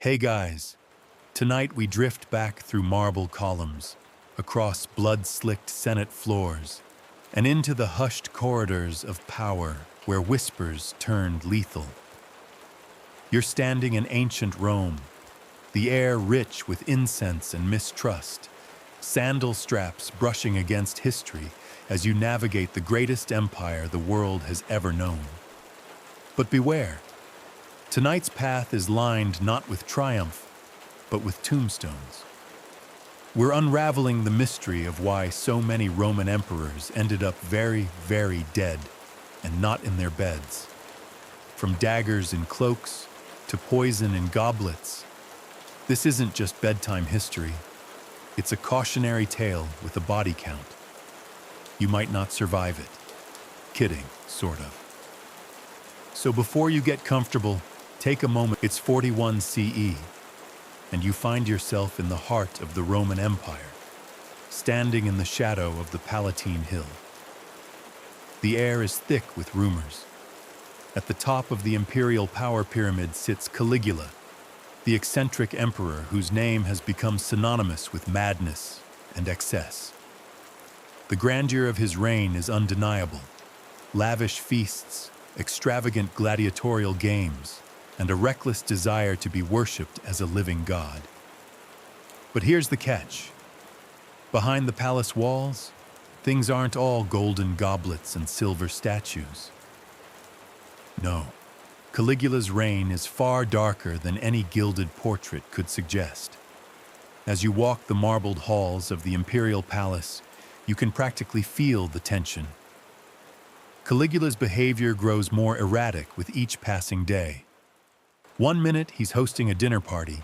Hey guys, tonight we drift back through marble columns, across blood-slicked Senate floors, and into the hushed corridors of power where whispers turned lethal. You're standing in ancient Rome, the air rich with incense and mistrust, sandal straps brushing against history as you navigate the greatest empire the world has ever known. But beware. Tonight's path is lined not with triumph, but with tombstones. We're unraveling the mystery of why so many Roman emperors ended up very, very dead and not in their beds. From daggers in cloaks to poison in goblets, this isn't just bedtime history. It's a cautionary tale with a body count. You might not survive it. Kidding, sort of. So before you get comfortable, take a moment. It's 41 CE, and you find yourself in the heart of the Roman Empire, standing in the shadow of the Palatine Hill. The air is thick with rumors. At the top of the imperial power pyramid sits Caligula, the eccentric emperor whose name has become synonymous with madness and excess. The grandeur of his reign is undeniable. Lavish feasts, extravagant gladiatorial games, and a reckless desire to be worshipped as a living god. But here's the catch. Behind the palace walls, things aren't all golden goblets and silver statues. No, Caligula's reign is far darker than any gilded portrait could suggest. As you walk the marbled halls of the imperial palace, you can practically feel the tension. Caligula's behavior grows more erratic with each passing day. One minute, he's hosting a dinner party.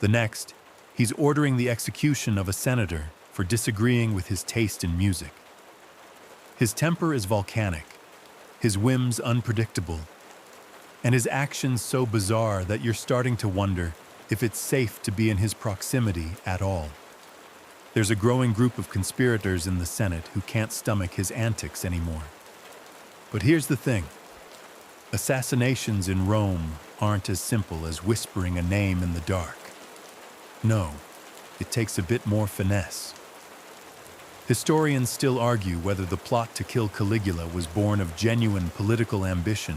The next, he's ordering the execution of a senator for disagreeing with his taste in music. His temper is volcanic, his whims unpredictable, and his actions so bizarre that you're starting to wonder if it's safe to be in his proximity at all. There's a growing group of conspirators in the Senate who can't stomach his antics anymore. But here's the thing. Assassinations in Rome aren't as simple as whispering a name in the dark. No, it takes a bit more finesse. Historians still argue whether the plot to kill Caligula was born of genuine political ambition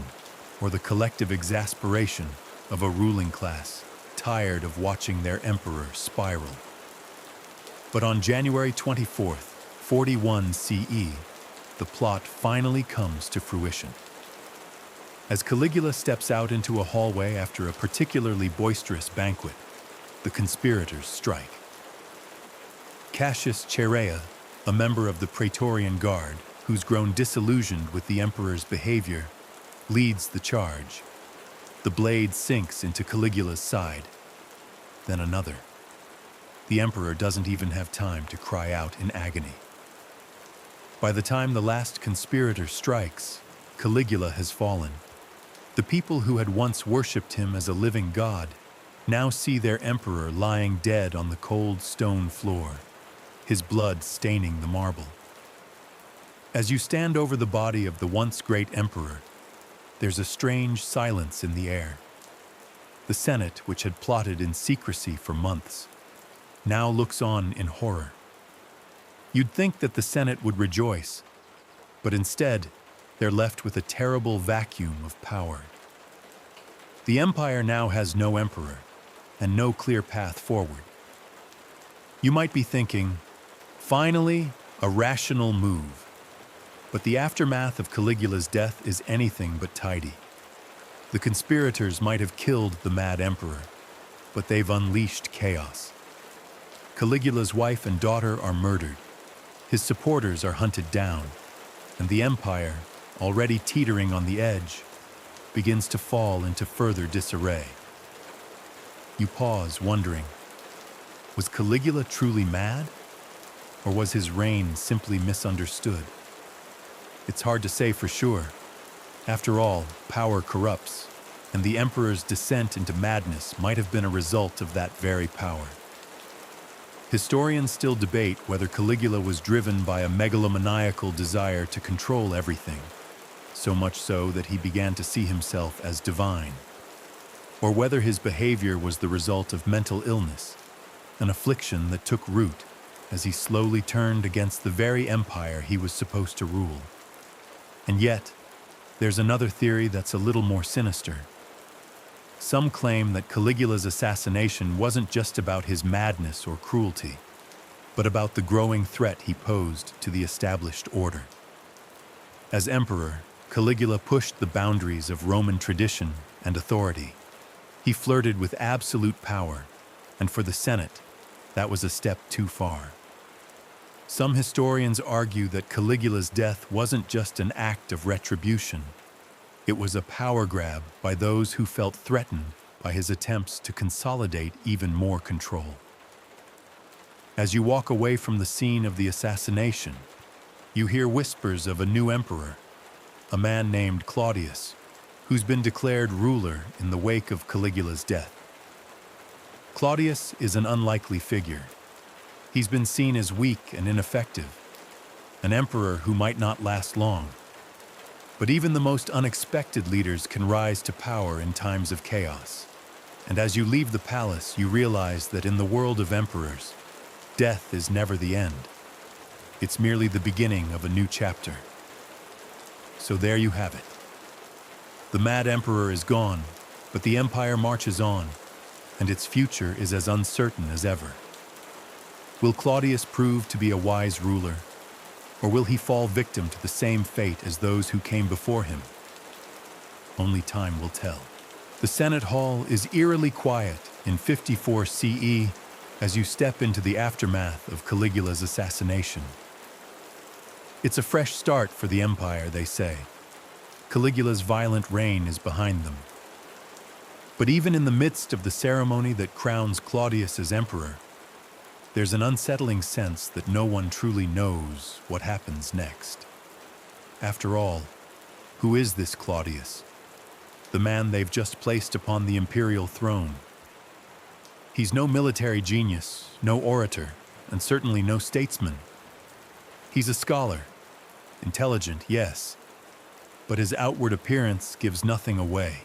or the collective exasperation of a ruling class tired of watching their emperor spiral. But on January 24th, 41 CE, the plot finally comes to fruition. As Caligula steps out into a hallway after a particularly boisterous banquet, the conspirators strike. Cassius Chaerea, a member of the Praetorian Guard, who's grown disillusioned with the emperor's behavior, leads the charge. The blade sinks into Caligula's side, then another. The emperor doesn't even have time to cry out in agony. By the time the last conspirator strikes, Caligula has fallen. The people who had once worshipped him as a living god now see their emperor lying dead on the cold stone floor, his blood staining the marble. As you stand over the body of the once great emperor, there's a strange silence in the air. The Senate, which had plotted in secrecy for months, now looks on in horror. You'd think that the Senate would rejoice, but instead, they're left with a terrible vacuum of power. The empire now has no emperor and no clear path forward. You might be thinking, finally, a rational move. But the aftermath of Caligula's death is anything but tidy. The conspirators might have killed the mad emperor, but they've unleashed chaos. Caligula's wife and daughter are murdered. His supporters are hunted down, and the empire, already teetering on the edge, begins to fall into further disarray. You pause, wondering, was Caligula truly mad? Or was his reign simply misunderstood? It's hard to say for sure. After all, power corrupts, and the emperor's descent into madness might have been a result of that very power. Historians still debate whether Caligula was driven by a megalomaniacal desire to control everything, so much so that he began to see himself as divine. or whether his behavior was the result of mental illness, an affliction that took root as he slowly turned against the very empire he was supposed to rule. And yet, there's another theory that's a little more sinister. Some claim that Caligula's assassination wasn't just about his madness or cruelty, but about the growing threat he posed to the established order. As emperor, Caligula pushed the boundaries of Roman tradition and authority. He flirted with absolute power, and for the Senate, that was a step too far. Some historians argue that Caligula's death wasn't just an act of retribution. It was a power grab by those who felt threatened by his attempts to consolidate even more control. As you walk away from the scene of the assassination, you hear whispers of a new emperor, a man named Claudius, who's been declared ruler in the wake of Caligula's death. Claudius is an unlikely figure. He's been seen as weak and ineffective, an emperor who might not last long. But even the most unexpected leaders can rise to power in times of chaos. And as you leave the palace, you realize that in the world of emperors, death is never the end. It's merely the beginning of a new chapter. So there you have it. The mad emperor is gone, but the empire marches on, and its future is as uncertain as ever. Will Claudius prove to be a wise ruler, or will he fall victim to the same fate as those who came before him? Only time will tell. The Senate Hall is eerily quiet in 54 CE as you step into the aftermath of Caligula's assassination. It's a fresh start for the empire, they say. Caligula's violent reign is behind them. But even in the midst of the ceremony that crowns Claudius as emperor, there's an unsettling sense that no one truly knows what happens next. After all, who is this Claudius? The man they've just placed upon the imperial throne. He's no military genius, no orator, and certainly no statesman. He's a scholar. Intelligent, yes, but his outward appearance gives nothing away.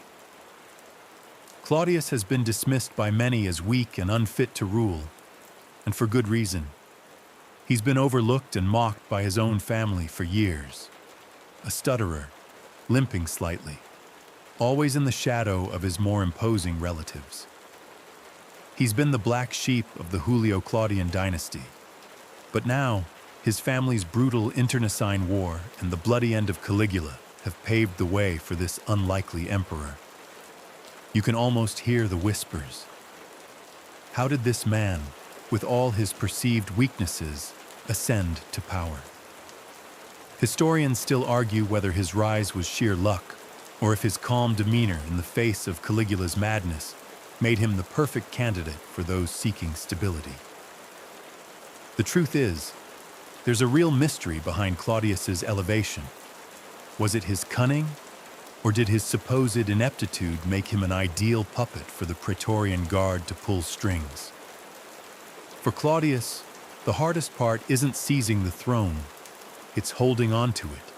Claudius has been dismissed by many as weak and unfit to rule, and for good reason. He's been overlooked and mocked by his own family for years. A stutterer, limping slightly, always in the shadow of his more imposing relatives. He's been the black sheep of the Julio-Claudian dynasty. But now, his family's brutal internecine war and the bloody end of Caligula have paved the way for this unlikely emperor. You can almost hear the whispers. How did this man, with all his perceived weaknesses, ascend to power? Historians still argue whether his rise was sheer luck, or if his calm demeanor in the face of Caligula's madness made him the perfect candidate for those seeking stability. The truth is, there's a real mystery behind Claudius's elevation. Was it his cunning, or did his supposed ineptitude make him an ideal puppet for the Praetorian Guard to pull strings? For Claudius, the hardest part isn't seizing the throne, it's holding on to it.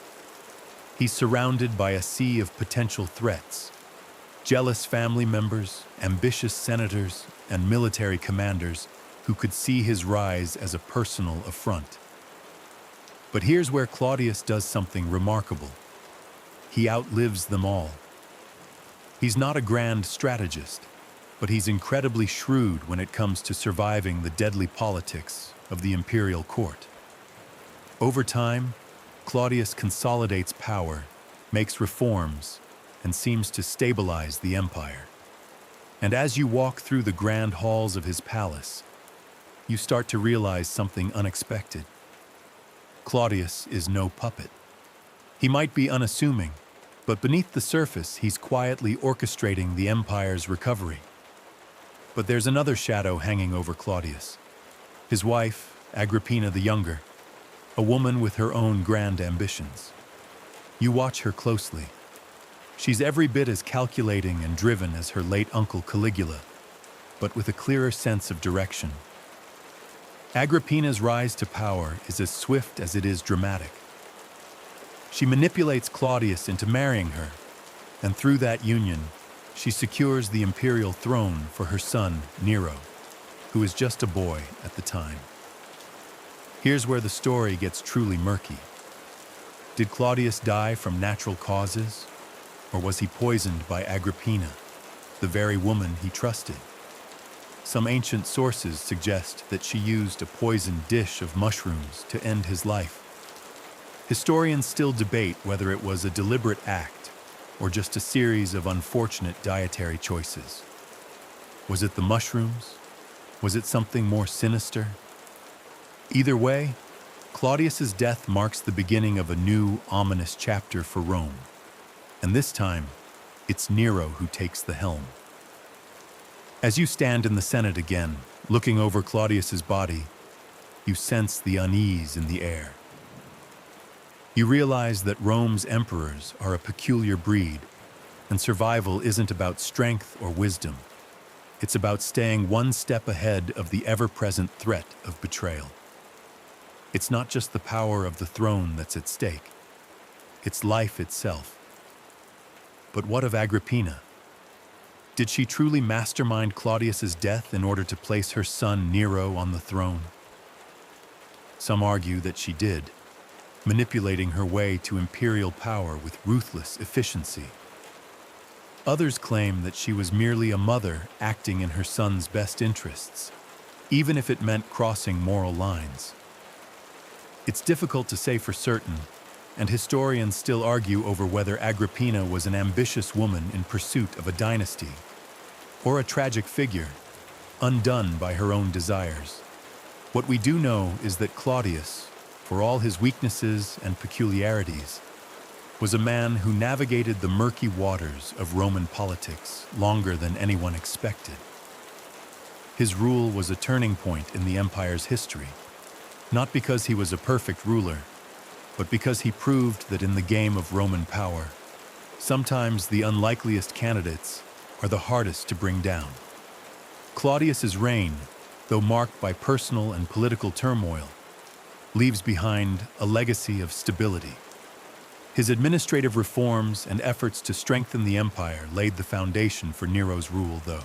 He's surrounded by a sea of potential threats: jealous family members, ambitious senators, and military commanders who could see his rise as a personal affront. But here's where Claudius does something remarkable. He outlives them all. He's not a grand strategist, but he's incredibly shrewd when it comes to surviving the deadly politics of the imperial court. Over time, Claudius consolidates power, makes reforms, and seems to stabilize the empire. And as you walk through the grand halls of his palace, you start to realize something unexpected. Claudius is no puppet. He might be unassuming, but beneath the surface, he's quietly orchestrating the empire's recovery. But there's another shadow hanging over Claudius. His wife, Agrippina the Younger, a woman with her own grand ambitions. You watch her closely. She's every bit as calculating and driven as her late uncle Caligula, but with a clearer sense of direction. Agrippina's rise to power is as swift as it is dramatic. She manipulates Claudius into marrying her, and through that union, she secures the imperial throne for her son, Nero, who is just a boy at the time. Here's where the story gets truly murky. Did Claudius die from natural causes, or was he poisoned by Agrippina, the very woman he trusted? Some ancient sources suggest that she used a poisoned dish of mushrooms to end his life. Historians still debate whether it was a deliberate act or just a series of unfortunate dietary choices. Was it the mushrooms? Was it something more sinister? Either way, Claudius's death marks the beginning of a new, ominous chapter for Rome. And this time, it's Nero who takes the helm. As you stand in the Senate again, looking over Claudius's body, you sense the unease in the air. You realize that Rome's emperors are a peculiar breed, and survival isn't about strength or wisdom. It's about staying one step ahead of the ever-present threat of betrayal. It's not just the power of the throne that's at stake. It's life itself. But what of Agrippina? Did she truly mastermind Claudius's death in order to place her son Nero on the throne? Some argue that she did, manipulating her way to imperial power with ruthless efficiency. Others claim that she was merely a mother acting in her son's best interests, even if it meant crossing moral lines. It's difficult to say for certain, and historians still argue over whether Agrippina was an ambitious woman in pursuit of a dynasty, or a tragic figure, undone by her own desires. What we do know is that Claudius, for all his weaknesses and peculiarities, was a man who navigated the murky waters of Roman politics longer than anyone expected. His rule was a turning point in the empire's history, not because he was a perfect ruler, but because he proved that in the game of Roman power, sometimes the unlikeliest candidates are the hardest to bring down. Claudius's reign, though marked by personal and political turmoil, leaves behind a legacy of stability. His administrative reforms and efforts to strengthen the empire laid the foundation for Nero's rule, though.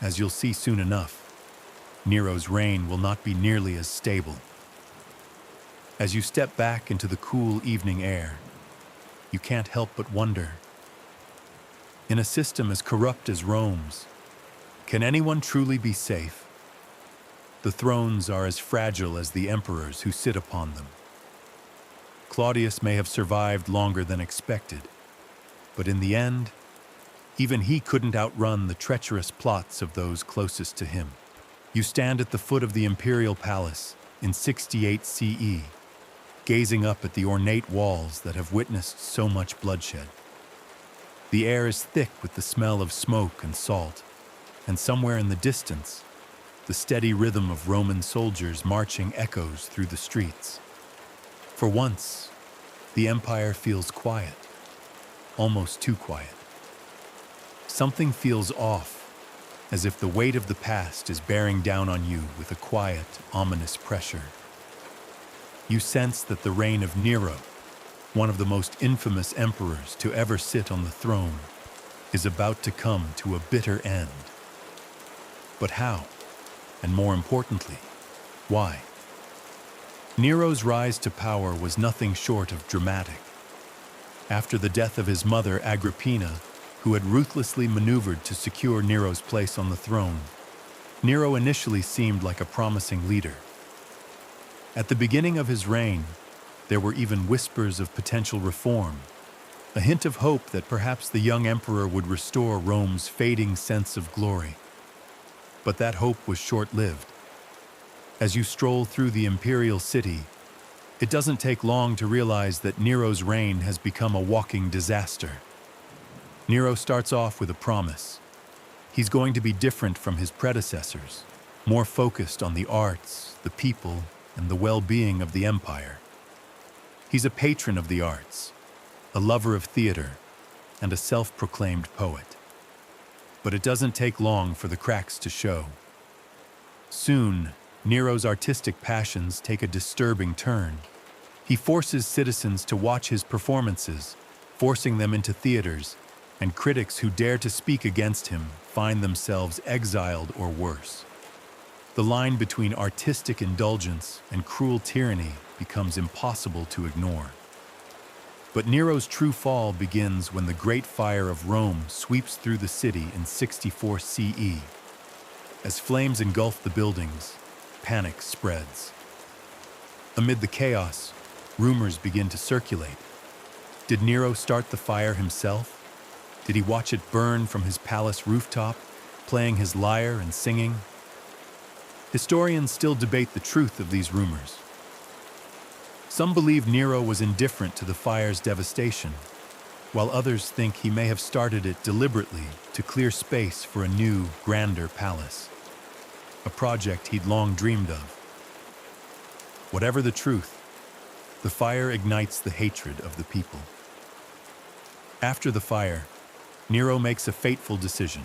As you'll see soon enough, Nero's reign will not be nearly as stable. As you step back into the cool evening air, you can't help but wonder, in a system as corrupt as Rome's, can anyone truly be safe? The thrones are as fragile as the emperors who sit upon them. Claudius may have survived longer than expected, but in the end, even he couldn't outrun the treacherous plots of those closest to him. You stand at the foot of the imperial palace in 68 CE, gazing up at the ornate walls that have witnessed so much bloodshed. The air is thick with the smell of smoke and salt, and somewhere in the distance, the steady rhythm of Roman soldiers marching echoes through the streets. For once, the empire feels quiet, almost too quiet. Something feels off, as if the weight of the past is bearing down on you with a quiet, ominous pressure. You sense that the reign of Nero, one of the most infamous emperors to ever sit on the throne, is about to come to a bitter end. But how? And more importantly, why? Nero's rise to power was nothing short of dramatic. After the death of his mother, Agrippina, who had ruthlessly maneuvered to secure Nero's place on the throne, Nero initially seemed like a promising leader. At the beginning of his reign, there were even whispers of potential reform, a hint of hope that perhaps the young emperor would restore Rome's fading sense of glory. But that hope was short-lived. As you stroll through the imperial city, it doesn't take long to realize that Nero's reign has become a walking disaster. Nero starts off with a promise. He's going to be different from his predecessors, more focused on the arts, the people, and the well-being of the empire. He's a patron of the arts, a lover of theater, and a self-proclaimed poet. But it doesn't take long for the cracks to show. Soon, Nero's artistic passions take a disturbing turn. He forces citizens to watch his performances, forcing them into theaters, and critics who dare to speak against him find themselves exiled or worse. The line between artistic indulgence and cruel tyranny becomes impossible to ignore. But Nero's true fall begins when the Great Fire of Rome sweeps through the city in 64 CE. As flames engulf the buildings, panic spreads. Amid the chaos, rumors begin to circulate. Did Nero start the fire himself? Did he watch it burn from his palace rooftop, playing his lyre and singing? Historians still debate the truth of these rumors. Some believe Nero was indifferent to the fire's devastation, while others think he may have started it deliberately to clear space for a new, grander palace, a project he'd long dreamed of. Whatever the truth, the fire ignites the hatred of the people. After the fire, Nero makes a fateful decision: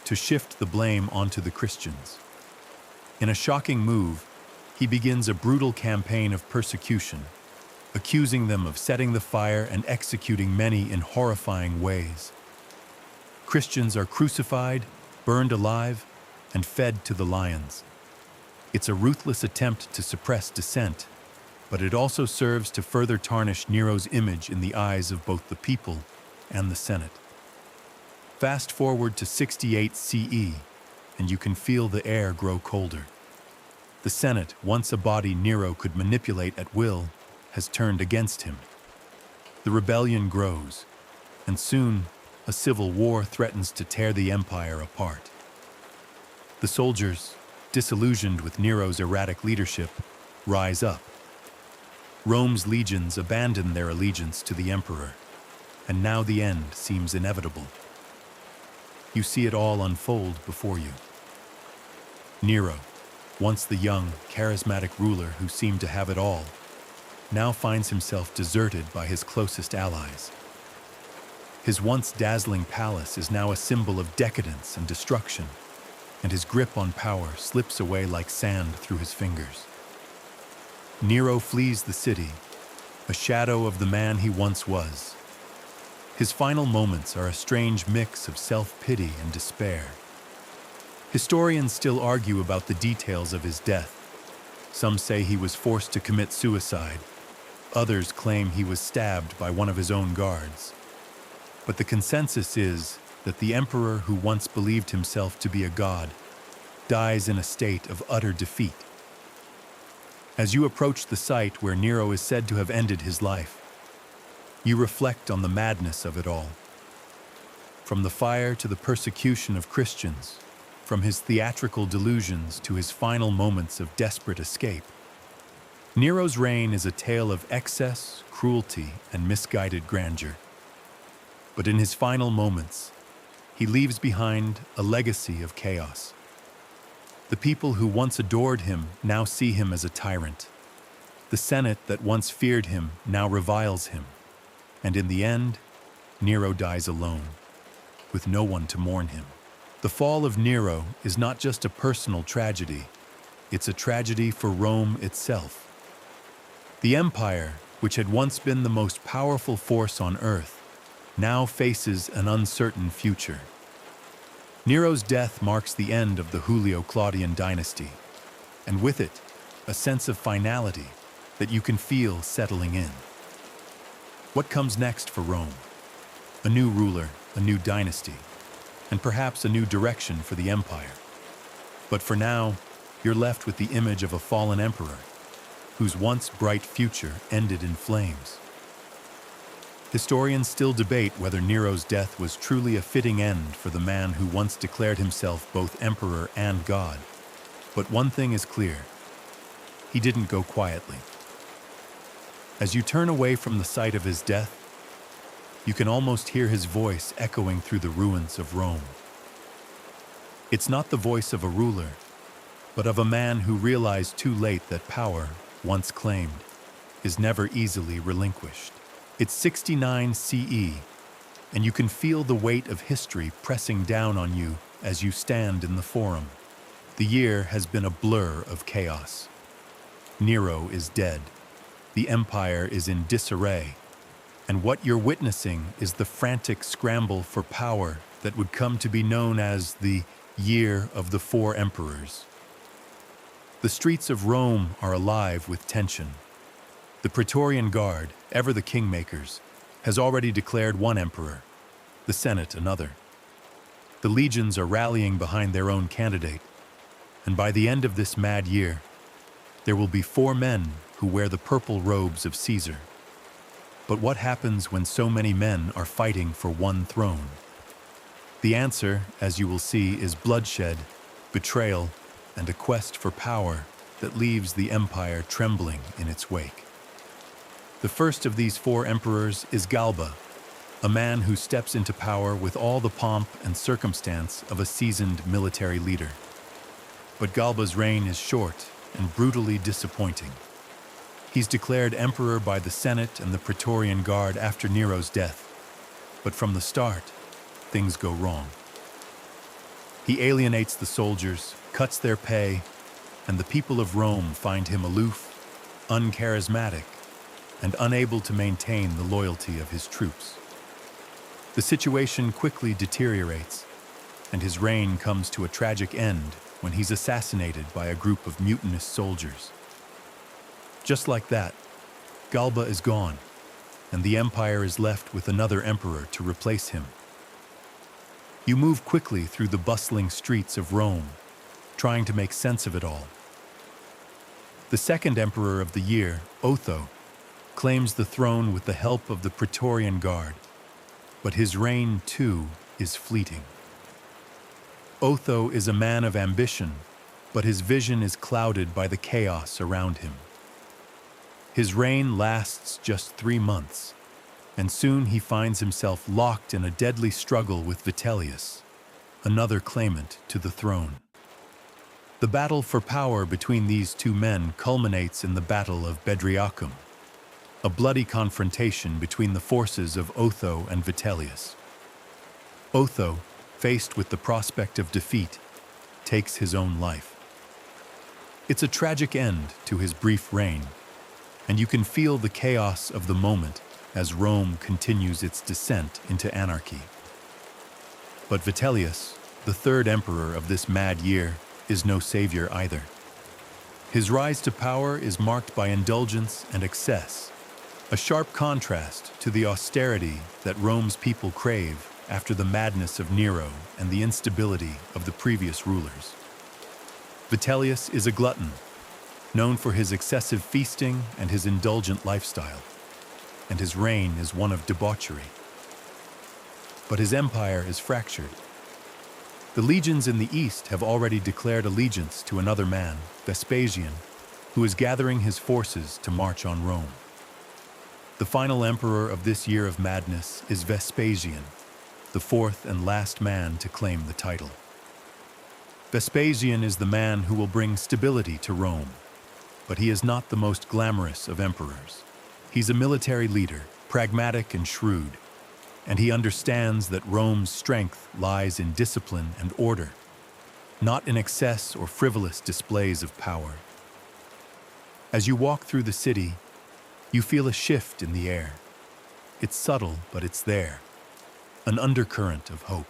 to shift the blame onto the Christians. In a shocking move, he begins a brutal campaign of persecution, accusing them of setting the fire and executing many in horrifying ways. Christians are crucified, burned alive, and fed to the lions. It's a ruthless attempt to suppress dissent, but it also serves to further tarnish Nero's image in the eyes of both the people and the Senate. Fast forward to 68 CE, and you can feel the air grow colder. The Senate, once a body Nero could manipulate at will, has turned against him. The rebellion grows, and soon a civil war threatens to tear the empire apart. The soldiers, disillusioned with Nero's erratic leadership, rise up. Rome's legions abandon their allegiance to the emperor, and now the end seems inevitable. You see it all unfold before you. Nero, once the young, charismatic ruler who seemed to have it all, now finds himself deserted by his closest allies. His once dazzling palace is now a symbol of decadence and destruction, and his grip on power slips away like sand through his fingers. Nero flees the city, a shadow of the man he once was. His final moments are a strange mix of self-pity and despair. Historians still argue about the details of his death. Some say he was forced to commit suicide. Others claim he was stabbed by one of his own guards. But the consensus is that the emperor who once believed himself to be a god dies in a state of utter defeat. As you approach the site where Nero is said to have ended his life, you reflect on the madness of it all. From the fire to the persecution of Christians, from his theatrical delusions to his final moments of desperate escape, Nero's reign is a tale of excess, cruelty, and misguided grandeur. But in his final moments, he leaves behind a legacy of chaos. The people who once adored him now see him as a tyrant. The Senate that once feared him now reviles him. And in the end, Nero dies alone, with no one to mourn him. The fall of Nero is not just a personal tragedy, it's a tragedy for Rome itself. The empire, which had once been the most powerful force on earth, now faces an uncertain future. Nero's death marks the end of the Julio-Claudian dynasty, and with it, a sense of finality that you can feel settling in. What comes next for Rome? A new ruler, a new dynasty, and perhaps a new direction for the empire. But for now, you're left with the image of a fallen emperor, whose once bright future ended in flames. Historians still debate whether Nero's death was truly a fitting end for the man who once declared himself both emperor and god. But one thing is clear: he didn't go quietly. As you turn away from the site of his death, you can almost hear his voice echoing through the ruins of Rome. It's not the voice of a ruler, but of a man who realized too late that power, once claimed, is never easily relinquished. It's 69 CE, and you can feel the weight of history pressing down on you as you stand in the Forum. The year has been a blur of chaos. Nero is dead. The empire is in disarray, And what you're witnessing is the frantic scramble for power that would come to be known as the Year of the Four Emperors. The streets of Rome are alive with tension. The Praetorian Guard, ever the kingmakers, has already declared one emperor, the Senate another. The legions are rallying behind their own candidate, and by the end of this mad year, there will be 4 men who wear the purple robes of Caesar. But what happens when so many men are fighting for one throne? The answer, as you will see, is bloodshed, betrayal, and a quest for power that leaves the empire trembling in its wake. The first of these 4 emperors is Galba, a man who steps into power with all the pomp and circumstance of a seasoned military leader. But Galba's reign is short and brutally disappointing. He's declared emperor by the Senate and the Praetorian Guard after Nero's death, but from the start, things go wrong. He alienates the soldiers, cuts their pay, and the people of Rome find him aloof, uncharismatic, and unable to maintain the loyalty of his troops. The situation quickly deteriorates, and his reign comes to a tragic end when he's assassinated by a group of mutinous soldiers. Just like that, Galba is gone, and the empire is left with another emperor to replace him. You move quickly through the bustling streets of Rome, trying to make sense of it all. The second emperor of the year, Otho, claims the throne with the help of the Praetorian Guard, but his reign, too, is fleeting. Otho is a man of ambition, but his vision is clouded by the chaos around him. His reign lasts just 3 months, and soon he finds himself locked in a deadly struggle with Vitellius, another claimant to the throne. The battle for power between these 2 men culminates in the Battle of Bedriacum, a bloody confrontation between the forces of Otho and Vitellius. Otho, faced with the prospect of defeat, takes his own life. It's a tragic end to his brief reign, and you can feel the chaos of the moment as Rome continues its descent into anarchy. But Vitellius, the third emperor of this mad year, is no savior either. His rise to power is marked by indulgence and excess, a sharp contrast to the austerity that Rome's people crave after the madness of Nero and the instability of the previous rulers. Vitellius is a glutton, known for his excessive feasting and his indulgent lifestyle, and his reign is one of debauchery. But his empire is fractured. The legions in the east have already declared allegiance to another man, Vespasian, who is gathering his forces to march on Rome. The final emperor of this year of madness is Vespasian, the 4th and last man to claim the title. Vespasian is the man who will bring stability to Rome, but he is not the most glamorous of emperors. He's a military leader, pragmatic and shrewd, and he understands that Rome's strength lies in discipline and order, not in excess or frivolous displays of power. As you walk through the city, you feel a shift in the air. It's subtle, but it's there, an undercurrent of hope.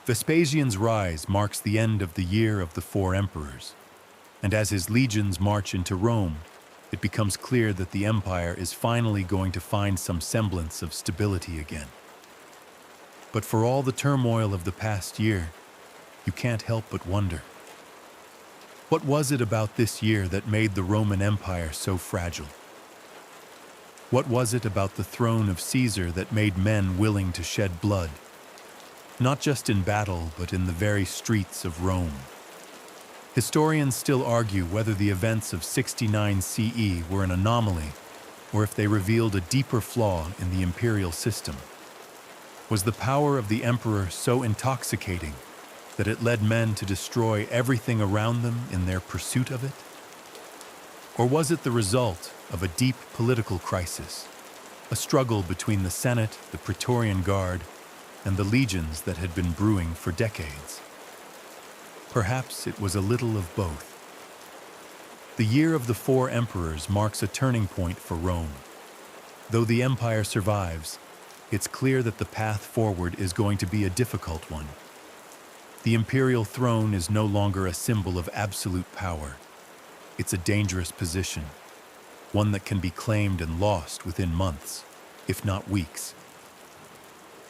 Vespasian's rise marks the end of the year of the 4 emperors, and as his legions march into Rome, it becomes clear that the empire is finally going to find some semblance of stability again. But for all the turmoil of the past year, you can't help but wonder, what was it about this year that made the Roman Empire so fragile? What was it about the throne of Caesar that made men willing to shed blood, not just in battle, but in the very streets of Rome? Historians still argue whether the events of 69 CE were an anomaly, or if they revealed a deeper flaw in the imperial system. Was the power of the emperor so intoxicating that it led men to destroy everything around them in their pursuit of it? Or was it the result of a deep political crisis, a struggle between the Senate, the Praetorian Guard, and the legions that had been brewing for decades? Perhaps it was a little of both. The year of the 4 emperors marks a turning point for Rome. Though the empire survives, it's clear that the path forward is going to be a difficult one. The imperial throne is no longer a symbol of absolute power. It's a dangerous position, one that can be claimed and lost within months, if not weeks.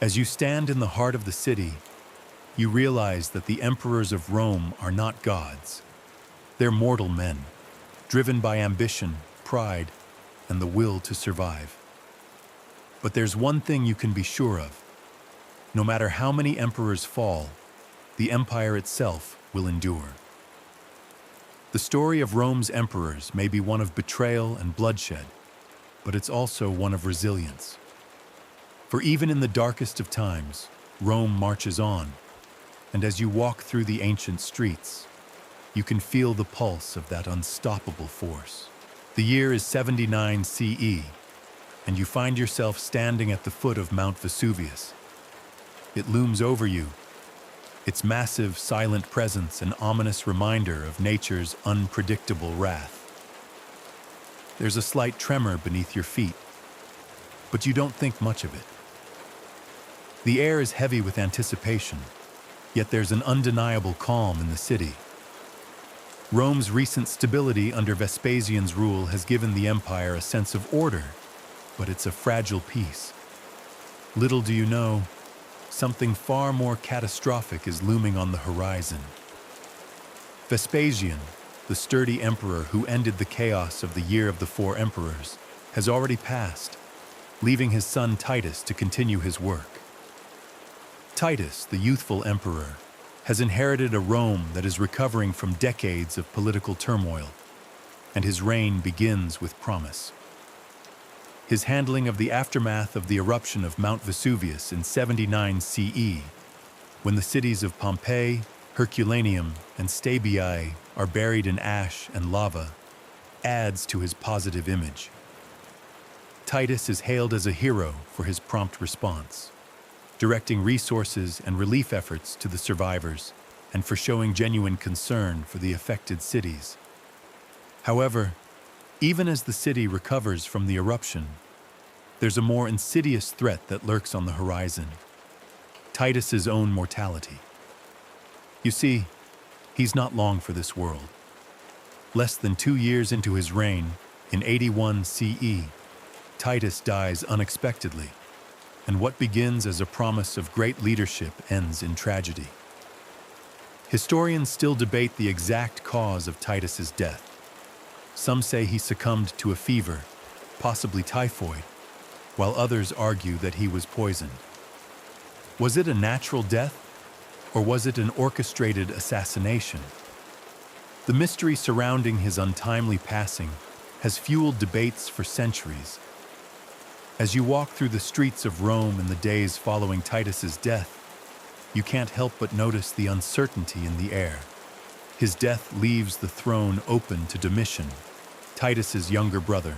As you stand in the heart of the city, you realize that the emperors of Rome are not gods. They're mortal men, driven by ambition, pride, and the will to survive. But there's one thing you can be sure of. No matter how many emperors fall, the empire itself will endure. The story of Rome's emperors may be one of betrayal and bloodshed, but it's also one of resilience. For even in the darkest of times, Rome marches on, and as you walk through the ancient streets, you can feel the pulse of that unstoppable force. The year is 79 CE, and you find yourself standing at the foot of Mount Vesuvius. It looms over you, its massive, silent presence an ominous reminder of nature's unpredictable wrath. There's a slight tremor beneath your feet, but you don't think much of it. The air is heavy with anticipation, yet there's an undeniable calm in the city. Rome's recent stability under Vespasian's rule has given the empire a sense of order, but it's a fragile peace. Little do you know, something far more catastrophic is looming on the horizon. Vespasian, the sturdy emperor who ended the chaos of the Year of the Four Emperors, has already passed, leaving his son Titus to continue his work. Titus, the youthful emperor, has inherited a Rome that is recovering from decades of political turmoil, and his reign begins with promise. His handling of the aftermath of the eruption of Mount Vesuvius in 79 CE, when the cities of Pompeii, Herculaneum, and Stabiae are buried in ash and lava, adds to his positive image. Titus is hailed as a hero for his prompt response, directing resources and relief efforts to the survivors, and for showing genuine concern for the affected cities. However, even as the city recovers from the eruption, there's a more insidious threat that lurks on the horizon: Titus's own mortality. You see, he's not long for this world. Less than 2 years into his reign, in 81 CE, Titus dies unexpectedly, and what begins as a promise of great leadership ends in tragedy. Historians still debate the exact cause of Titus's death. Some say he succumbed to a fever, possibly typhoid, while others argue that he was poisoned. Was it a natural death, or was it an orchestrated assassination? The mystery surrounding his untimely passing has fueled debates for centuries. As you walk through the streets of Rome in the days following Titus's death, you can't help but notice the uncertainty in the air. His death leaves the throne open to Domitian, Titus's younger brother,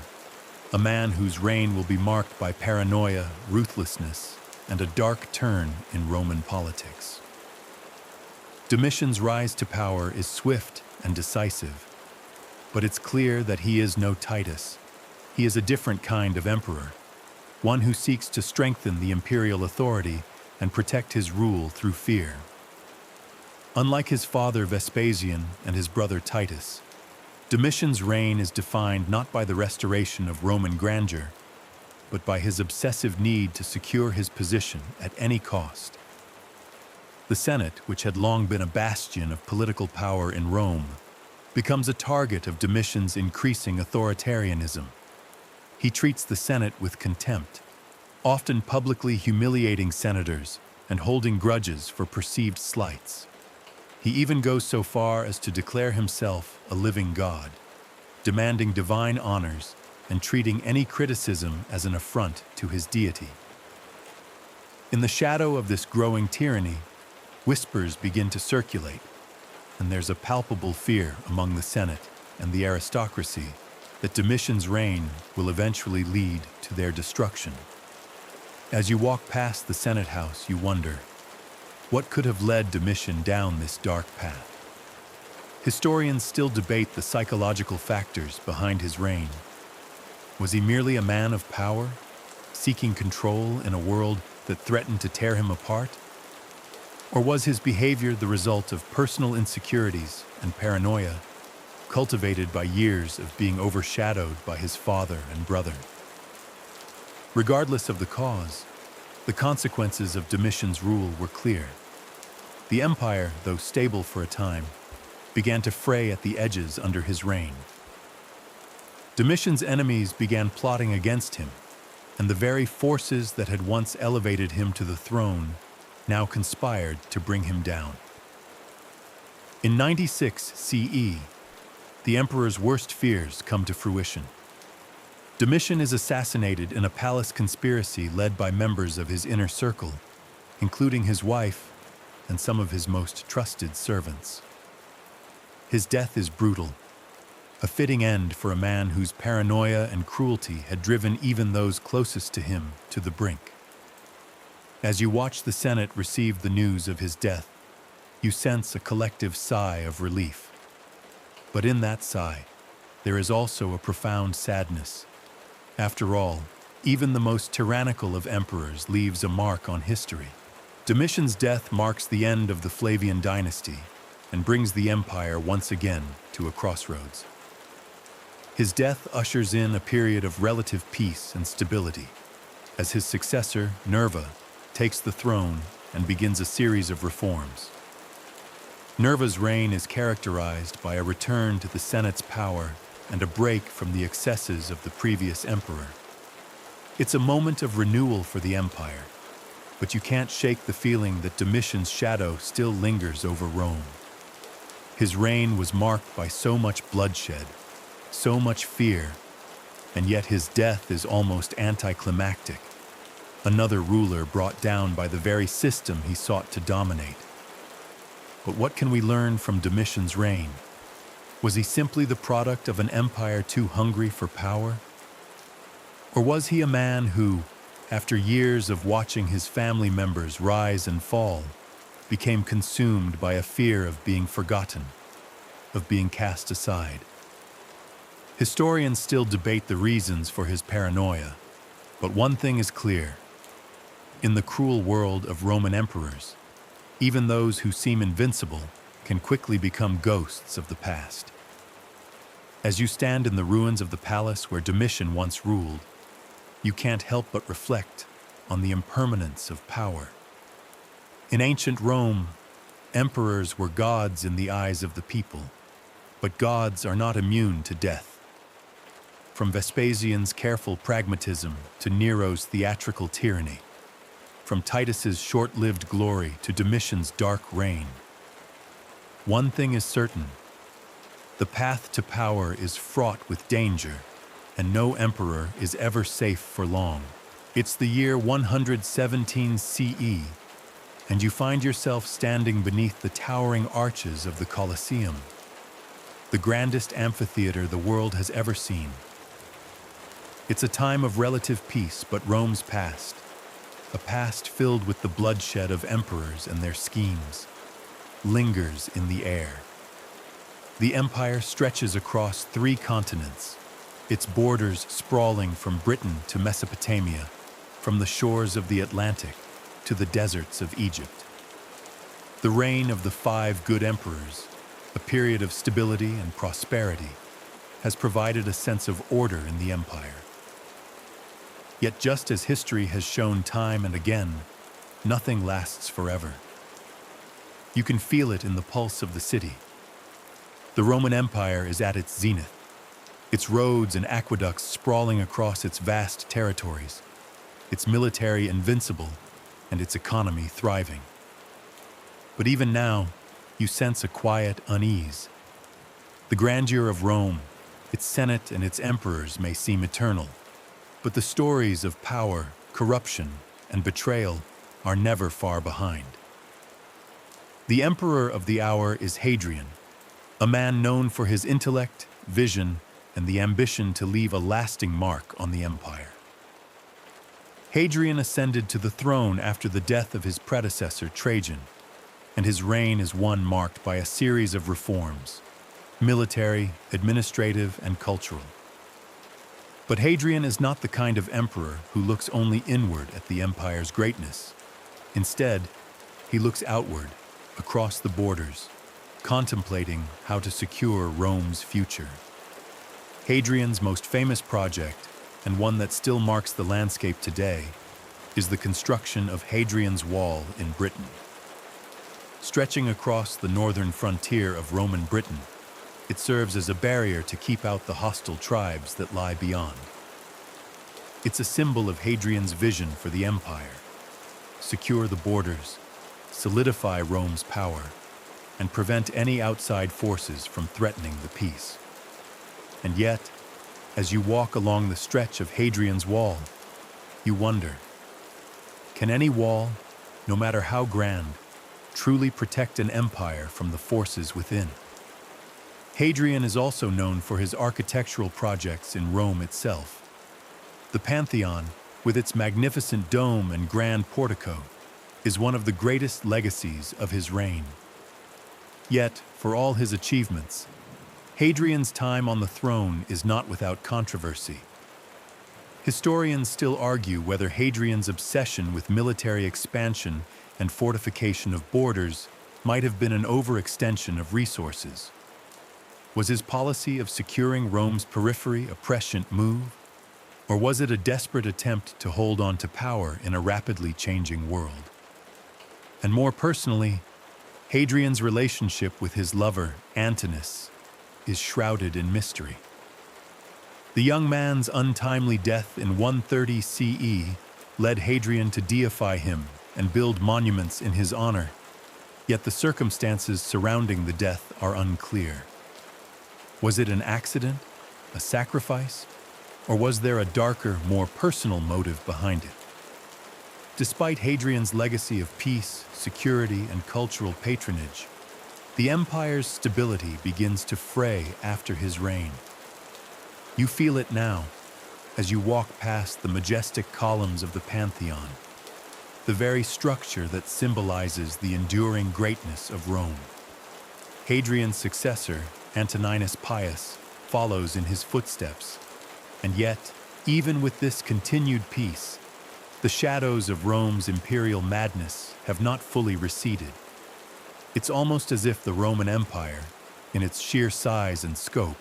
a man whose reign will be marked by paranoia, ruthlessness, and a dark turn in Roman politics. Domitian's rise to power is swift and decisive, but it's clear that he is no Titus. He is a different kind of emperor, one who seeks to strengthen the imperial authority and protect his rule through fear. Unlike his father Vespasian and his brother Titus, Domitian's reign is defined not by the restoration of Roman grandeur, but by his obsessive need to secure his position at any cost. The Senate, which had long been a bastion of political power in Rome, becomes a target of Domitian's increasing authoritarianism. He treats the Senate with contempt, often publicly humiliating senators and holding grudges for perceived slights. He even goes so far as to declare himself a living god, demanding divine honors and treating any criticism as an affront to his deity. In the shadow of this growing tyranny, whispers begin to circulate, and there's a palpable fear among the Senate and the aristocracy that Domitian's reign will eventually lead to their destruction. As you walk past the Senate House, you wonder, what could have led Domitian down this dark path? Historians still debate the psychological factors behind his reign. Was he merely a man of power, seeking control in a world that threatened to tear him apart? Or was his behavior the result of personal insecurities and paranoia, cultivated by years of being overshadowed by his father and brother? Regardless of the cause, the consequences of Domitian's rule were clear. The empire, though stable for a time, began to fray at the edges under his reign. Domitian's enemies began plotting against him, and the very forces that had once elevated him to the throne now conspired to bring him down. In 96 CE, the emperor's worst fears come to fruition. Domitian is assassinated in a palace conspiracy led by members of his inner circle, including his wife and some of his most trusted servants. His death is brutal, a fitting end for a man whose paranoia and cruelty had driven even those closest to him to the brink. As you watch the Senate receive the news of his death, you sense a collective sigh of relief. But in that sigh, there is also a profound sadness. After all, even the most tyrannical of emperors leaves a mark on history. Domitian's death marks the end of the Flavian dynasty and brings the empire once again to a crossroads. His death ushers in a period of relative peace and stability, as his successor, Nerva, takes the throne and begins a series of reforms. Nerva's reign is characterized by a return to the Senate's power and a break from the excesses of the previous emperor. It's a moment of renewal for the empire, but you can't shake the feeling that Domitian's shadow still lingers over Rome. His reign was marked by so much bloodshed, so much fear, and yet his death is almost anticlimactic. Another ruler brought down by the very system he sought to dominate. But what can we learn from Domitian's reign? Was he simply the product of an empire too hungry for power? Or was he a man who, after years of watching his family members rise and fall, became consumed by a fear of being forgotten, of being cast aside? Historians still debate the reasons for his paranoia, but one thing is clear. In the cruel world of Roman emperors, even those who seem invincible can quickly become ghosts of the past. As you stand in the ruins of the palace where Domitian once ruled, you can't help but reflect on the impermanence of power. In ancient Rome, emperors were gods in the eyes of the people, but gods are not immune to death. From Vespasian's careful pragmatism to Nero's theatrical tyranny, from Titus's short-lived glory to Domitian's dark reign, one thing is certain: the path to power is fraught with danger, and no emperor is ever safe for long. It's the year 117 CE, and you find yourself standing beneath the towering arches of the Colosseum, the grandest amphitheater the world has ever seen. It's a time of relative peace, but Rome's past, a past filled with the bloodshed of emperors and their schemes, lingers in the air. The empire stretches across 3 continents, its borders sprawling from Britain to Mesopotamia, from the shores of the Atlantic to the deserts of Egypt. The reign of the 5 good emperors, a period of stability and prosperity, has provided a sense of order in the empire. Yet just as history has shown time and again, nothing lasts forever. You can feel it in the pulse of the city. The Roman Empire is at its zenith, its roads and aqueducts sprawling across its vast territories, its military invincible, and its economy thriving. But even now, you sense a quiet unease. The grandeur of Rome, its Senate and its emperors may seem eternal, but the stories of power, corruption, and betrayal are never far behind. The emperor of the hour is Hadrian, a man known for his intellect, vision, and the ambition to leave a lasting mark on the empire. Hadrian ascended to the throne after the death of his predecessor Trajan, and his reign is one marked by a series of reforms, military, administrative, and cultural. But Hadrian is not the kind of emperor who looks only inward at the empire's greatness. Instead, he looks outward, across the borders, contemplating how to secure Rome's future. Hadrian's most famous project, and one that still marks the landscape today, is the construction of Hadrian's Wall in Britain. Stretching across the northern frontier of Roman Britain, it serves as a barrier to keep out the hostile tribes that lie beyond. It's a symbol of Hadrian's vision for the empire: secure the borders, solidify Rome's power, and prevent any outside forces from threatening the peace. And yet, as you walk along the stretch of Hadrian's Wall, you wonder, can any wall, no matter how grand, truly protect an empire from the forces within? Hadrian is also known for his architectural projects in Rome itself. The Pantheon, with its magnificent dome and grand portico, is one of the greatest legacies of his reign. Yet, for all his achievements, Hadrian's time on the throne is not without controversy. Historians still argue whether Hadrian's obsession with military expansion and fortification of borders might have been an overextension of resources. Was his policy of securing Rome's periphery a prescient move? Or was it a desperate attempt to hold on to power in a rapidly changing world? And more personally, Hadrian's relationship with his lover, Antinous, is shrouded in mystery. The young man's untimely death in 130 CE led Hadrian to deify him and build monuments in his honor, yet the circumstances surrounding the death are unclear. Was it an accident, a sacrifice, or was there a darker, more personal motive behind it? Despite Hadrian's legacy of peace, security, and cultural patronage, the empire's stability begins to fray after his reign. You feel it now as you walk past the majestic columns of the Pantheon, the very structure that symbolizes the enduring greatness of Rome. Hadrian's successor, Antoninus Pius, follows in his footsteps, and yet, even with this continued peace, the shadows of Rome's imperial madness have not fully receded. It's almost as if the Roman Empire, in its sheer size and scope,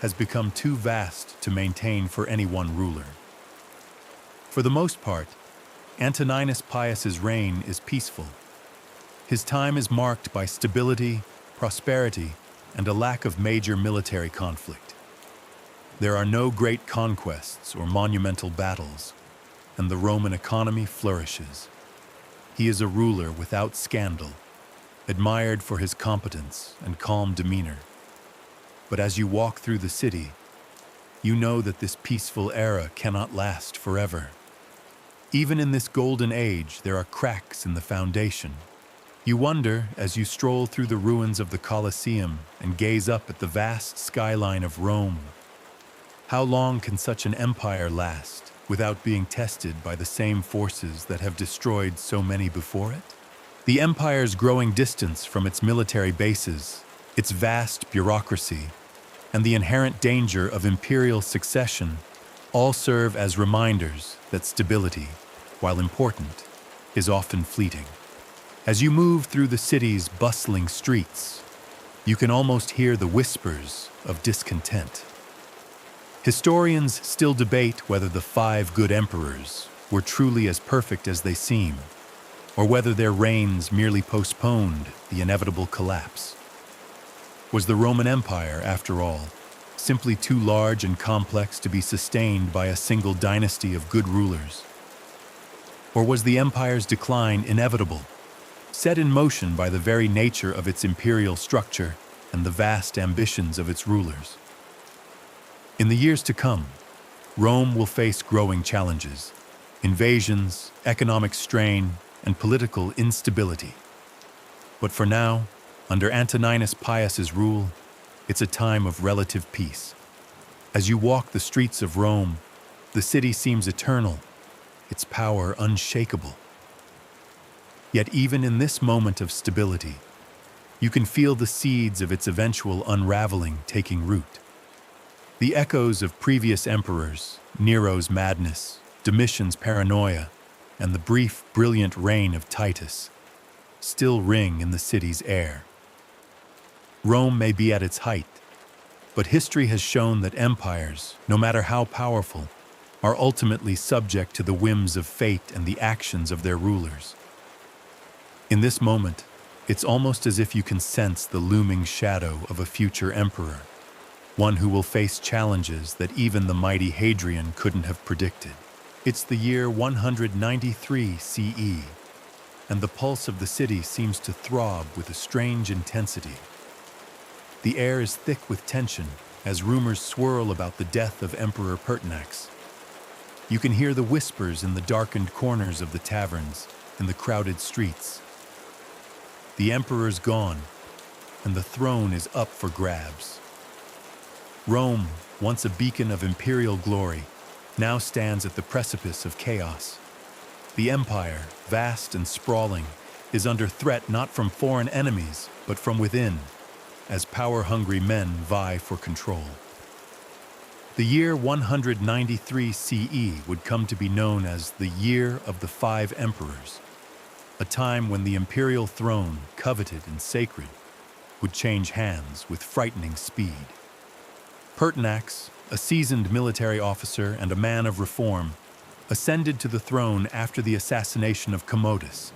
has become too vast to maintain for any one ruler. For the most part, Antoninus Pius's reign is peaceful. His time is marked by stability, prosperity, and a lack of major military conflict. There are no great conquests or monumental battles, and the Roman economy flourishes. He is a ruler without scandal, admired for his competence and calm demeanor. But as you walk through the city, you know that this peaceful era cannot last forever. Even in this golden age, there are cracks in the foundation. You wonder, as you stroll through the ruins of the Colosseum and gaze up at the vast skyline of Rome, how long can such an empire last without being tested by the same forces that have destroyed so many before it? The empire's growing distance from its military bases, its vast bureaucracy, and the inherent danger of imperial succession all serve as reminders that stability, while important, is often fleeting. As you move through the city's bustling streets, you can almost hear the whispers of discontent. Historians still debate whether the 5 good emperors were truly as perfect as they seem, or whether their reigns merely postponed the inevitable collapse. Was the Roman Empire, after all, simply too large and complex to be sustained by a single dynasty of good rulers? Or was the empire's decline inevitable, set in motion by the very nature of its imperial structure and the vast ambitions of its rulers? In the years to come, Rome will face growing challenges: invasions, economic strain, and political instability. But for now, under Antoninus Pius's rule, it's a time of relative peace. As you walk the streets of Rome, the city seems eternal, its power unshakable. Yet even in this moment of stability, you can feel the seeds of its eventual unraveling taking root. The echoes of previous emperors, Nero's madness, Domitian's paranoia, and the brief, brilliant reign of Titus, still ring in the city's air. Rome may be at its height, but history has shown that empires, no matter how powerful, are ultimately subject to the whims of fate and the actions of their rulers. In this moment, it's almost as if you can sense the looming shadow of a future emperor, one who will face challenges that even the mighty Hadrian couldn't have predicted. It's the year 193 CE, and the pulse of the city seems to throb with a strange intensity. The air is thick with tension as rumors swirl about the death of Emperor Pertinax. You can hear the whispers in the darkened corners of the taverns and the crowded streets. The emperor's gone, and the throne is up for grabs. Rome, once a beacon of imperial glory, now stands at the precipice of chaos. The empire, vast and sprawling, is under threat not from foreign enemies, but from within, as power-hungry men vie for control. The year 193 CE would come to be known as the Year of the Five Emperors, a time when the imperial throne, coveted and sacred, would change hands with frightening speed. Pertinax, a seasoned military officer and a man of reform, ascended to the throne after the assassination of Commodus,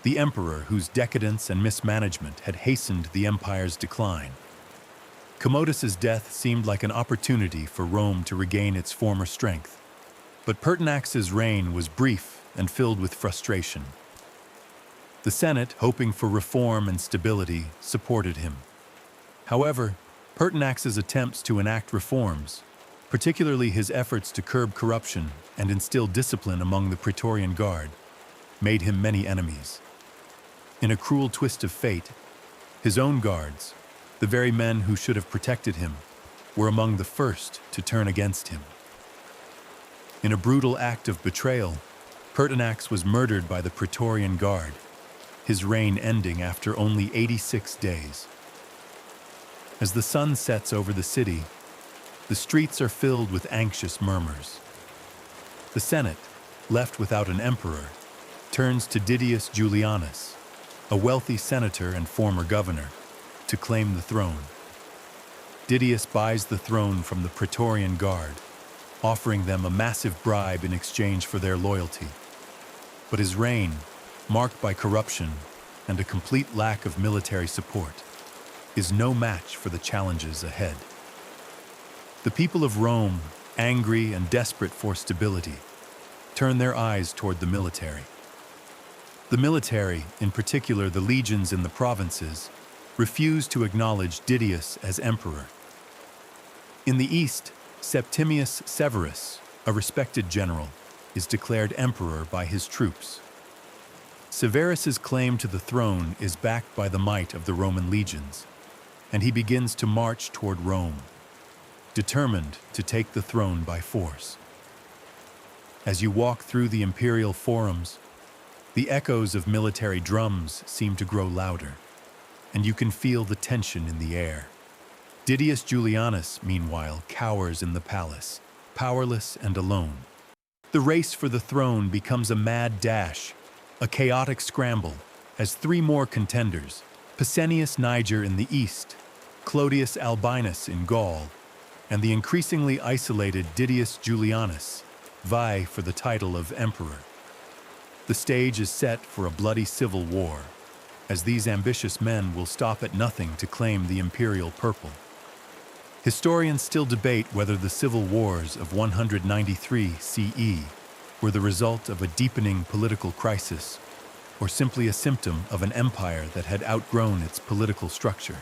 the emperor whose decadence and mismanagement had hastened the empire's decline. Commodus's death seemed like an opportunity for Rome to regain its former strength, but Pertinax's reign was brief and filled with frustration. The Senate, hoping for reform and stability, supported him. However, Pertinax's attempts to enact reforms, particularly his efforts to curb corruption and instill discipline among the Praetorian Guard, made him many enemies. In a cruel twist of fate, his own guards, the very men who should have protected him, were among the first to turn against him. In a brutal act of betrayal, Pertinax was murdered by the Praetorian Guard, his reign ending after only 86 days. As the sun sets over the city, the streets are filled with anxious murmurs. The Senate, left without an emperor, turns to Didius Julianus, a wealthy senator and former governor, to claim the throne. Didius buys the throne from the Praetorian Guard, offering them a massive bribe in exchange for their loyalty. But his reign, marked by corruption and a complete lack of military support, is no match for the challenges ahead. The people of Rome, angry and desperate for stability, turn their eyes toward the military. The military, in particular the legions in the provinces, refuse to acknowledge Didius as emperor. In the east, Septimius Severus, a respected general, is declared emperor by his troops. Severus's claim to the throne is backed by the might of the Roman legions, and he begins to march toward Rome, determined to take the throne by force. As you walk through the imperial forums, the echoes of military drums seem to grow louder, and you can feel the tension in the air. Didius Julianus, meanwhile, cowers in the palace, powerless and alone. The race for the throne becomes a mad dash, a chaotic scramble, as three more contenders, Pescennius Niger in the east, Clodius Albinus in Gaul, and the increasingly isolated Didius Julianus, vie for the title of emperor. The stage is set for a bloody civil war, as these ambitious men will stop at nothing to claim the imperial purple. Historians still debate whether the civil wars of 193 CE were the result of a deepening political crisis, or simply a symptom of an empire that had outgrown its political structure.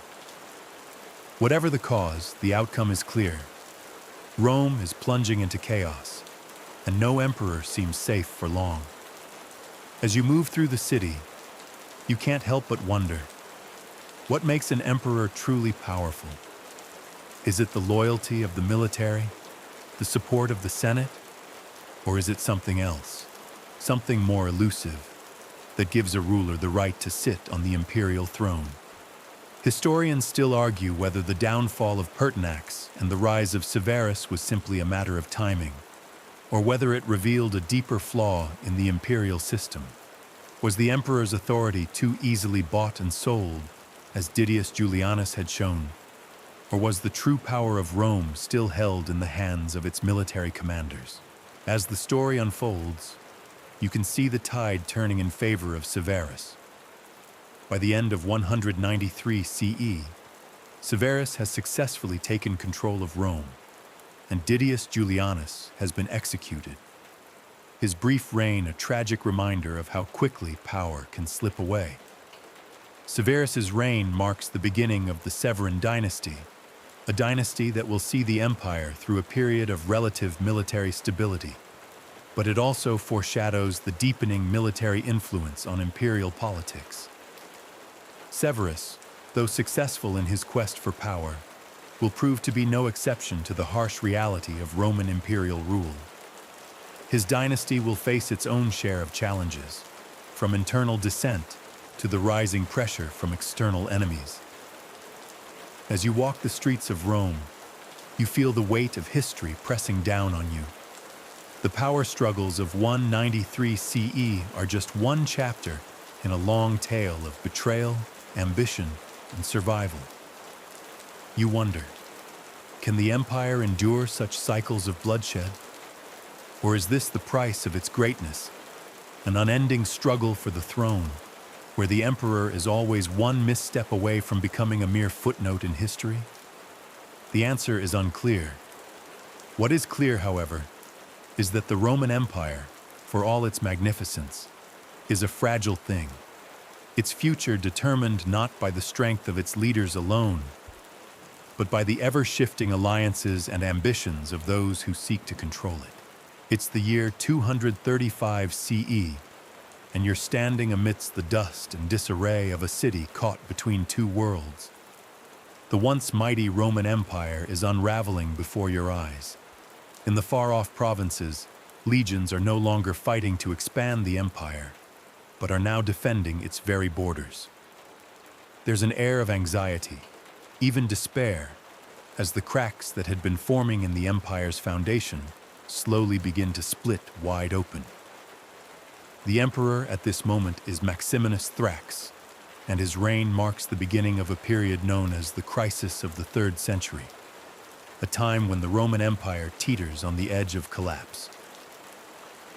Whatever the cause, the outcome is clear. Rome is plunging into chaos, and no emperor seems safe for long. As you move through the city, you can't help but wonder, what makes an emperor truly powerful? Is it the loyalty of the military, the support of the Senate, or is it something else, something more elusive, that gives a ruler the right to sit on the imperial throne? Historians still argue whether the downfall of Pertinax and the rise of Severus was simply a matter of timing, or whether it revealed a deeper flaw in the imperial system. Was the emperor's authority too easily bought and sold, as Didius Julianus had shown, or was the true power of Rome still held in the hands of its military commanders? As the story unfolds, you can see the tide turning in favor of Severus. By the end of 193 CE, Severus has successfully taken control of Rome, and Didius Julianus has been executed. His brief reign a tragic reminder of how quickly power can slip away. Severus's reign marks the beginning of the Severan dynasty, a dynasty that will see the empire through a period of relative military stability. But it also foreshadows the deepening military influence on imperial politics. Severus, though successful in his quest for power, will prove to be no exception to the harsh reality of Roman imperial rule. His dynasty will face its own share of challenges, from internal dissent to the rising pressure from external enemies. As you walk the streets of Rome, you feel the weight of history pressing down on you. The power struggles of 193 CE are just one chapter in a long tale of betrayal, ambition, and survival. You wonder, can the empire endure such cycles of bloodshed? Or is this the price of its greatness, an unending struggle for the throne, where the emperor is always one misstep away from becoming a mere footnote in history? The answer is unclear. What is clear, however, is that the Roman Empire, for all its magnificence, is a fragile thing. Its future determined not by the strength of its leaders alone, but by the ever-shifting alliances and ambitions of those who seek to control it. It's the year 235 CE, and you're standing amidst the dust and disarray of a city caught between two worlds. The once mighty Roman Empire is unraveling before your eyes. In the far-off provinces, legions are no longer fighting to expand the empire, but are now defending its very borders. There's an air of anxiety, even despair, as the cracks that had been forming in the empire's foundation slowly begin to split wide open. The emperor at this moment is Maximinus Thrax, and his reign marks the beginning of a period known as the Crisis of the 3rd Century, a time when the Roman Empire teeters on the edge of collapse.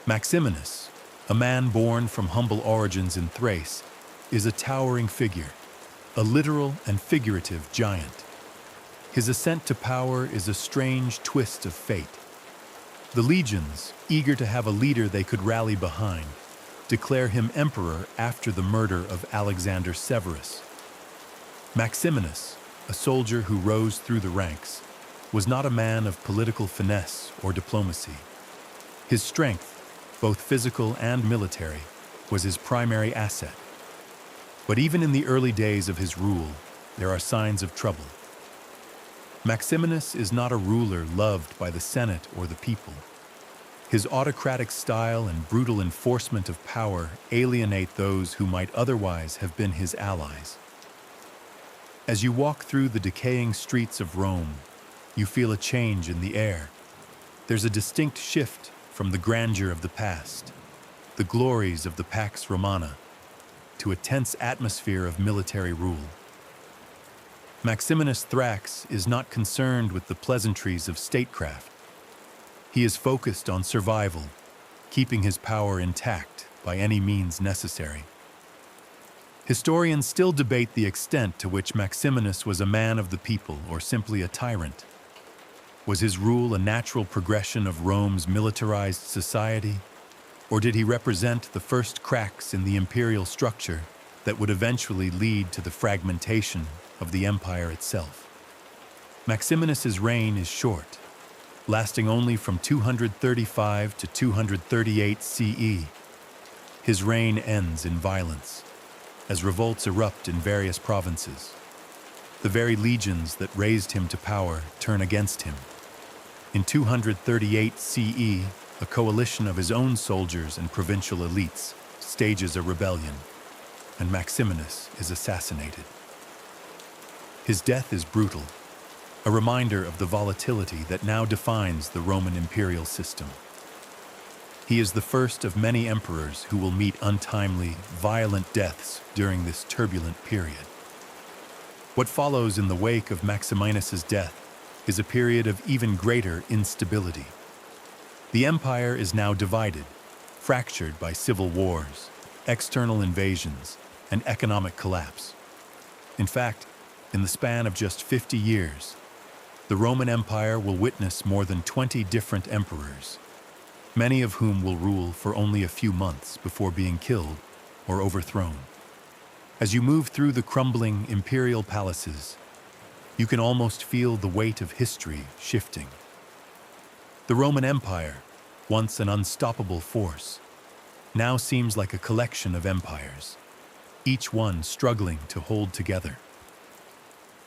Maximinus, a man born from humble origins in Thrace, is a towering figure, a literal and figurative giant. His ascent to power is a strange twist of fate. The legions, eager to have a leader they could rally behind, declare him emperor after the murder of Alexander Severus. Maximinus, a soldier who rose through the ranks, was not a man of political finesse or diplomacy. His strength, both physical and military, was his primary asset. But even in the early days of his rule, there are signs of trouble. Maximinus is not a ruler loved by the Senate or the people. His autocratic style and brutal enforcement of power alienate those who might otherwise have been his allies. As you walk through the decaying streets of Rome, you feel a change in the air. There's a distinct shift from the grandeur of the past, the glories of the Pax Romana, to a tense atmosphere of military rule. Maximinus Thrax is not concerned with the pleasantries of statecraft. He is focused on survival, keeping his power intact by any means necessary. Historians still debate the extent to which Maximinus was a man of the people or simply a tyrant. Was his rule a natural progression of Rome's militarized society, or did he represent the first cracks in the imperial structure that would eventually lead to the fragmentation of the empire itself? Maximinus's reign is short, lasting only from 235 to 238 CE. His reign ends in violence, as revolts erupt in various provinces. The very legions that raised him to power turn against him. In 238 CE, a coalition of his own soldiers and provincial elites stages a rebellion, and Maximinus is assassinated. His death is brutal, a reminder of the volatility that now defines the Roman imperial system. He is the first of many emperors who will meet untimely, violent deaths during this turbulent period. What follows in the wake of Maximinus's death is a period of even greater instability. The empire is now divided, fractured by civil wars, external invasions, and economic collapse. In fact, in the span of just 50 years, the Roman Empire will witness more than 20 different emperors, many of whom will rule for only a few months before being killed or overthrown. As you move through the crumbling imperial palaces, you can almost feel the weight of history shifting. The Roman Empire, once an unstoppable force, now seems like a collection of empires, each one struggling to hold together.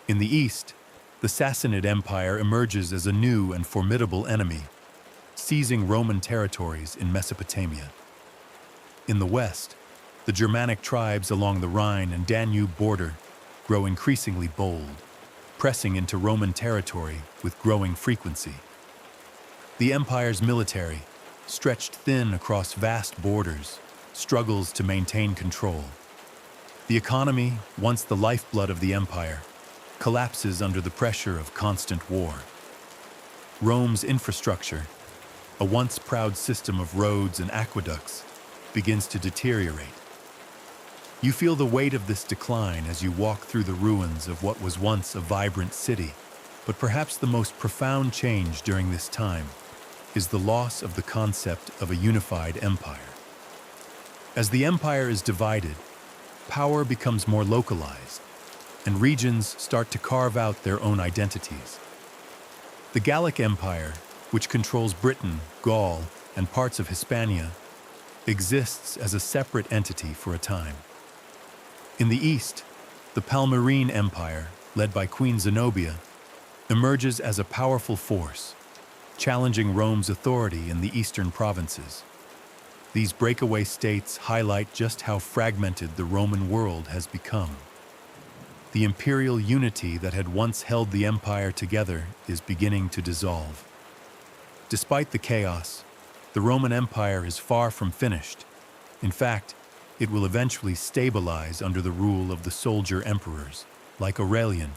In the east, the Sassanid Empire emerges as a new and formidable enemy, seizing Roman territories in Mesopotamia. In the west, the Germanic tribes along the Rhine and Danube border grow increasingly bold, pressing into Roman territory with growing frequency. The empire's military, stretched thin across vast borders, struggles to maintain control. The economy, once the lifeblood of the empire, collapses under the pressure of constant war. Rome's infrastructure, a once proud system of roads and aqueducts, begins to deteriorate. You feel the weight of this decline as you walk through the ruins of what was once a vibrant city, but perhaps the most profound change during this time is the loss of the concept of a unified empire. As the empire is divided, power becomes more localized, and regions start to carve out their own identities. The Gallic Empire, which controls Britain, Gaul, and parts of Hispania, exists as a separate entity for a time. In the east, the Palmyrene Empire, led by Queen Zenobia, emerges as a powerful force, challenging Rome's authority in the eastern provinces. These breakaway states highlight just how fragmented the Roman world has become. The imperial unity that had once held the empire together is beginning to dissolve. Despite the chaos, the Roman Empire is far from finished. In fact, it will eventually stabilize under the rule of the soldier emperors, like Aurelian,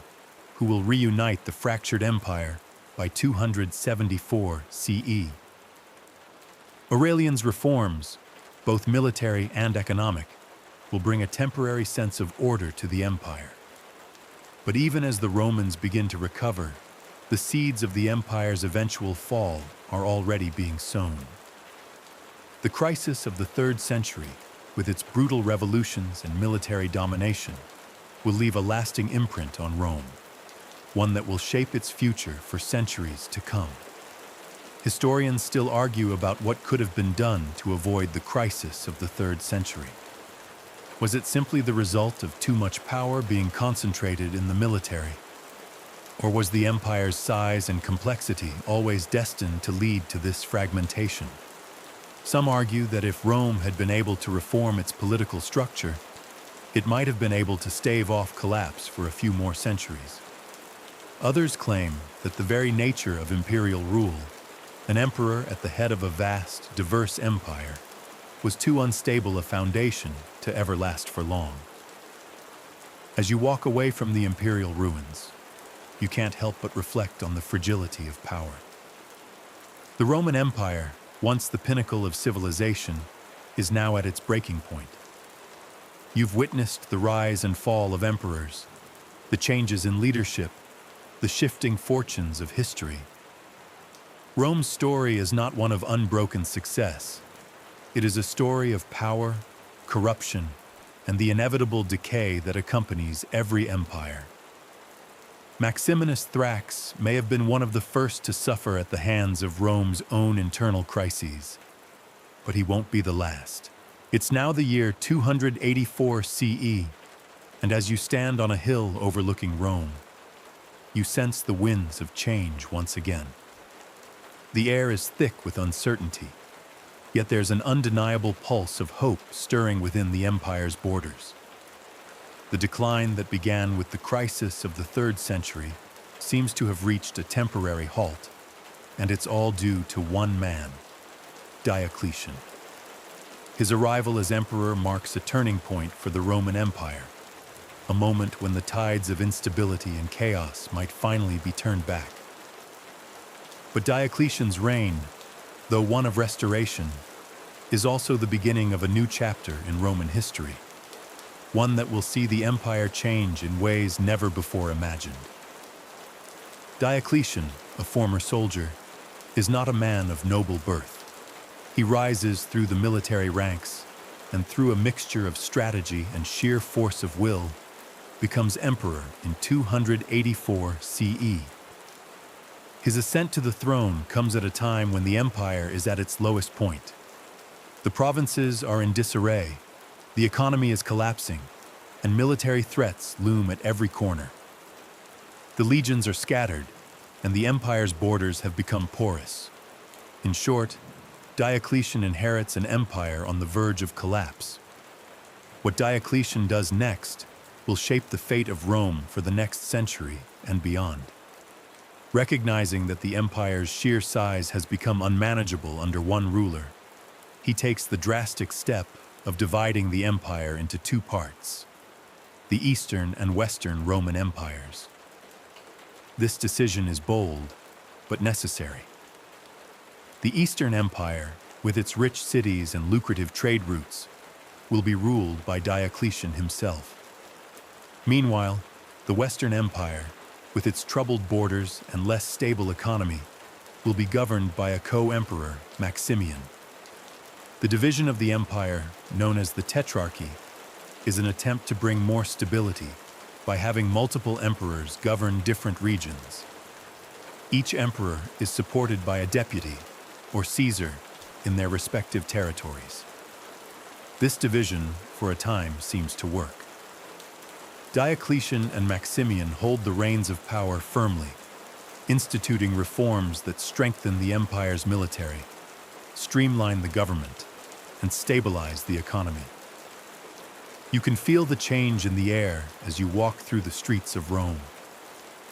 who will reunite the fractured empire by 274 CE. Aurelian's reforms, both military and economic, will bring a temporary sense of order to the empire. But even as the Romans begin to recover, the seeds of the empire's eventual fall are already being sown. The crisis of the 3rd century, with its brutal revolutions and military domination, will leave a lasting imprint on Rome, one that will shape its future for centuries to come. Historians still argue about what could have been done to avoid the crisis of the 3rd century. Was it simply the result of too much power being concentrated in the military? Or was the empire's size and complexity always destined to lead to this fragmentation? Some argue that if Rome had been able to reform its political structure, it might have been able to stave off collapse for a few more centuries. Others claim that the very nature of imperial rule, an emperor at the head of a vast, diverse empire, was too unstable a foundation to ever last for long. As you walk away from the imperial ruins, you can't help but reflect on the fragility of power. The Roman Empire, once the pinnacle of civilization, is now at its breaking point. You've witnessed the rise and fall of emperors, the changes in leadership, the shifting fortunes of history. Rome's story is not one of unbroken success. It is a story of power, corruption, and the inevitable decay that accompanies every empire. Maximinus Thrax may have been one of the first to suffer at the hands of Rome's own internal crises, but he won't be the last. It's now the year 284 CE, and as you stand on a hill overlooking Rome, you sense the winds of change once again. The air is thick with uncertainty, yet there's an undeniable pulse of hope stirring within the empire's borders. The decline that began with the crisis of the 3rd century seems to have reached a temporary halt, and it's all due to one man, Diocletian. His arrival as emperor marks a turning point for the Roman Empire, a moment when the tides of instability and chaos might finally be turned back. But Diocletian's reign, though one of restoration, is also the beginning of a new chapter in Roman history, one that will see the empire change in ways never before imagined. Diocletian, a former soldier, is not a man of noble birth. He rises through the military ranks, and through a mixture of strategy and sheer force of will, becomes emperor in 284 CE. His ascent to the throne comes at a time when the empire is at its lowest point. The provinces are in disarray, the economy is collapsing, and military threats loom at every corner. The legions are scattered, and the empire's borders have become porous. In short, Diocletian inherits an empire on the verge of collapse. What Diocletian does next will shape the fate of Rome for the next century and beyond. Recognizing that the empire's sheer size has become unmanageable under one ruler, he takes the drastic step of dividing the empire into 2 parts, the Eastern and Western Roman empires. This decision is bold, but necessary. The Eastern Empire, with its rich cities and lucrative trade routes, will be ruled by Diocletian himself. Meanwhile, the Western Empire, with its troubled borders and less stable economy, will be governed by a co-emperor, Maximian. The division of the empire, known as the Tetrarchy, is an attempt to bring more stability by having multiple emperors govern different regions. Each emperor is supported by a deputy, or Caesar, in their respective territories. This division, for a time, seems to work. Diocletian and Maximian hold the reins of power firmly, instituting reforms that strengthen the empire's military, streamline the government, and stabilize the economy. You can feel the change in the air as you walk through the streets of Rome.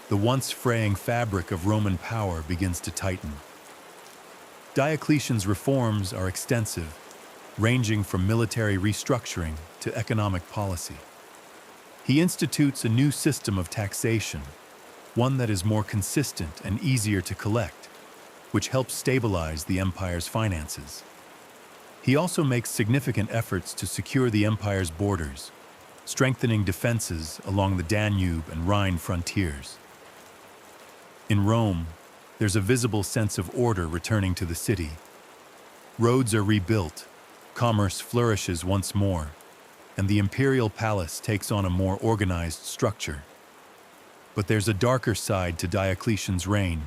The once fraying fabric of Roman power begins to tighten. Diocletian's reforms are extensive, ranging from military restructuring to economic policy. He institutes a new system of taxation, one that is more consistent and easier to collect, which helps stabilize the empire's finances. He also makes significant efforts to secure the empire's borders, strengthening defenses along the Danube and Rhine frontiers. In Rome, there's a visible sense of order returning to the city. Roads are rebuilt, commerce flourishes once more, and the imperial palace takes on a more organized structure. But there's a darker side to Diocletian's reign,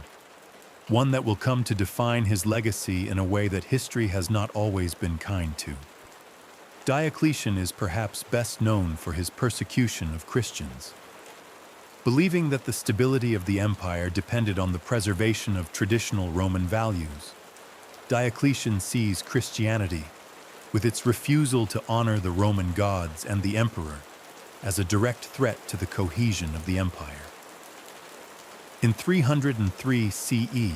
one that will come to define his legacy in a way that history has not always been kind to. Diocletian is perhaps best known for his persecution of Christians. Believing that the stability of the empire depended on the preservation of traditional Roman values, Diocletian sees Christianity, with its refusal to honor the Roman gods and the emperor, as a direct threat to the cohesion of the empire. In 303 CE,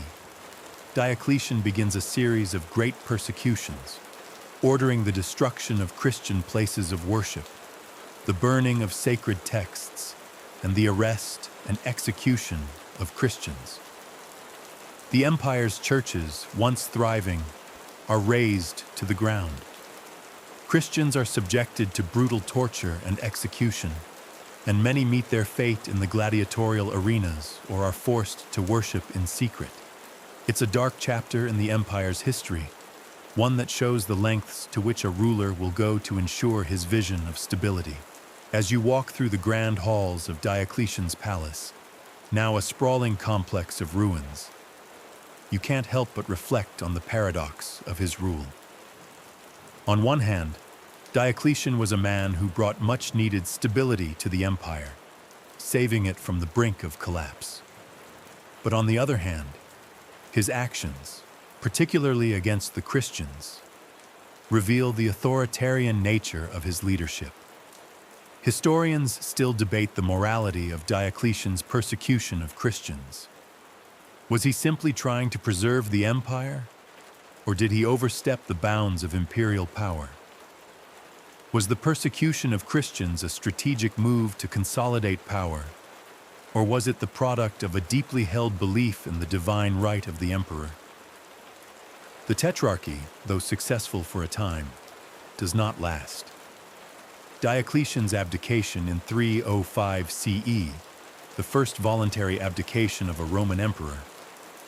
Diocletian begins a series of great persecutions, ordering the destruction of Christian places of worship, the burning of sacred texts, and the arrest and execution of Christians. The empire's churches, once thriving, are razed to the ground. Christians are subjected to brutal torture and execution, and many meet their fate in the gladiatorial arenas or are forced to worship in secret. It's a dark chapter in the empire's history, one that shows the lengths to which a ruler will go to ensure his vision of stability. As you walk through the grand halls of Diocletian's palace, now a sprawling complex of ruins, you can't help but reflect on the paradox of his rule. On one hand, Diocletian was a man who brought much-needed stability to the empire, saving it from the brink of collapse. But on the other hand, his actions, particularly against the Christians, reveal the authoritarian nature of his leadership. Historians still debate the morality of Diocletian's persecution of Christians. Was he simply trying to preserve the empire, or did he overstep the bounds of imperial power? Was the persecution of Christians a strategic move to consolidate power, or was it the product of a deeply held belief in the divine right of the emperor? The Tetrarchy, though successful for a time, does not last. Diocletian's abdication in 305 CE, the first voluntary abdication of a Roman emperor,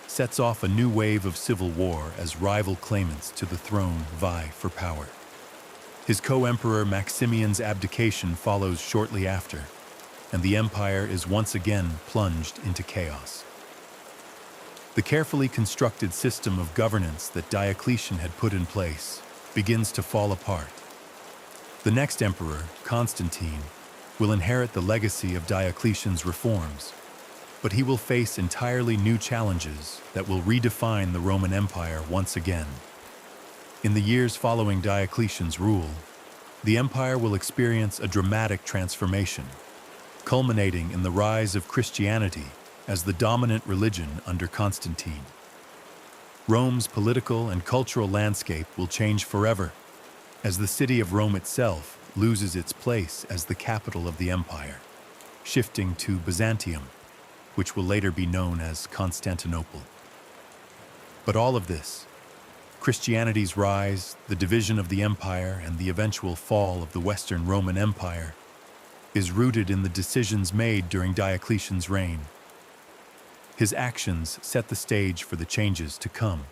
sets off a new wave of civil war as rival claimants to the throne vie for power. His co-emperor Maximian's abdication follows shortly after, and the empire is once again plunged into chaos. The carefully constructed system of governance that Diocletian had put in place begins to fall apart. The next emperor, Constantine, will inherit the legacy of Diocletian's reforms, but he will face entirely new challenges that will redefine the Roman Empire once again. In the years following Diocletian's rule, the empire will experience a dramatic transformation, culminating in the rise of Christianity as the dominant religion under Constantine. Rome's political and cultural landscape will change forever, as the city of Rome itself loses its place as the capital of the empire, shifting to Byzantium, which will later be known as Constantinople. But all of this, Christianity's rise, the division of the empire, and the eventual fall of the Western Roman Empire, is rooted in the decisions made during Diocletian's reign. His actions set the stage for the changes to come.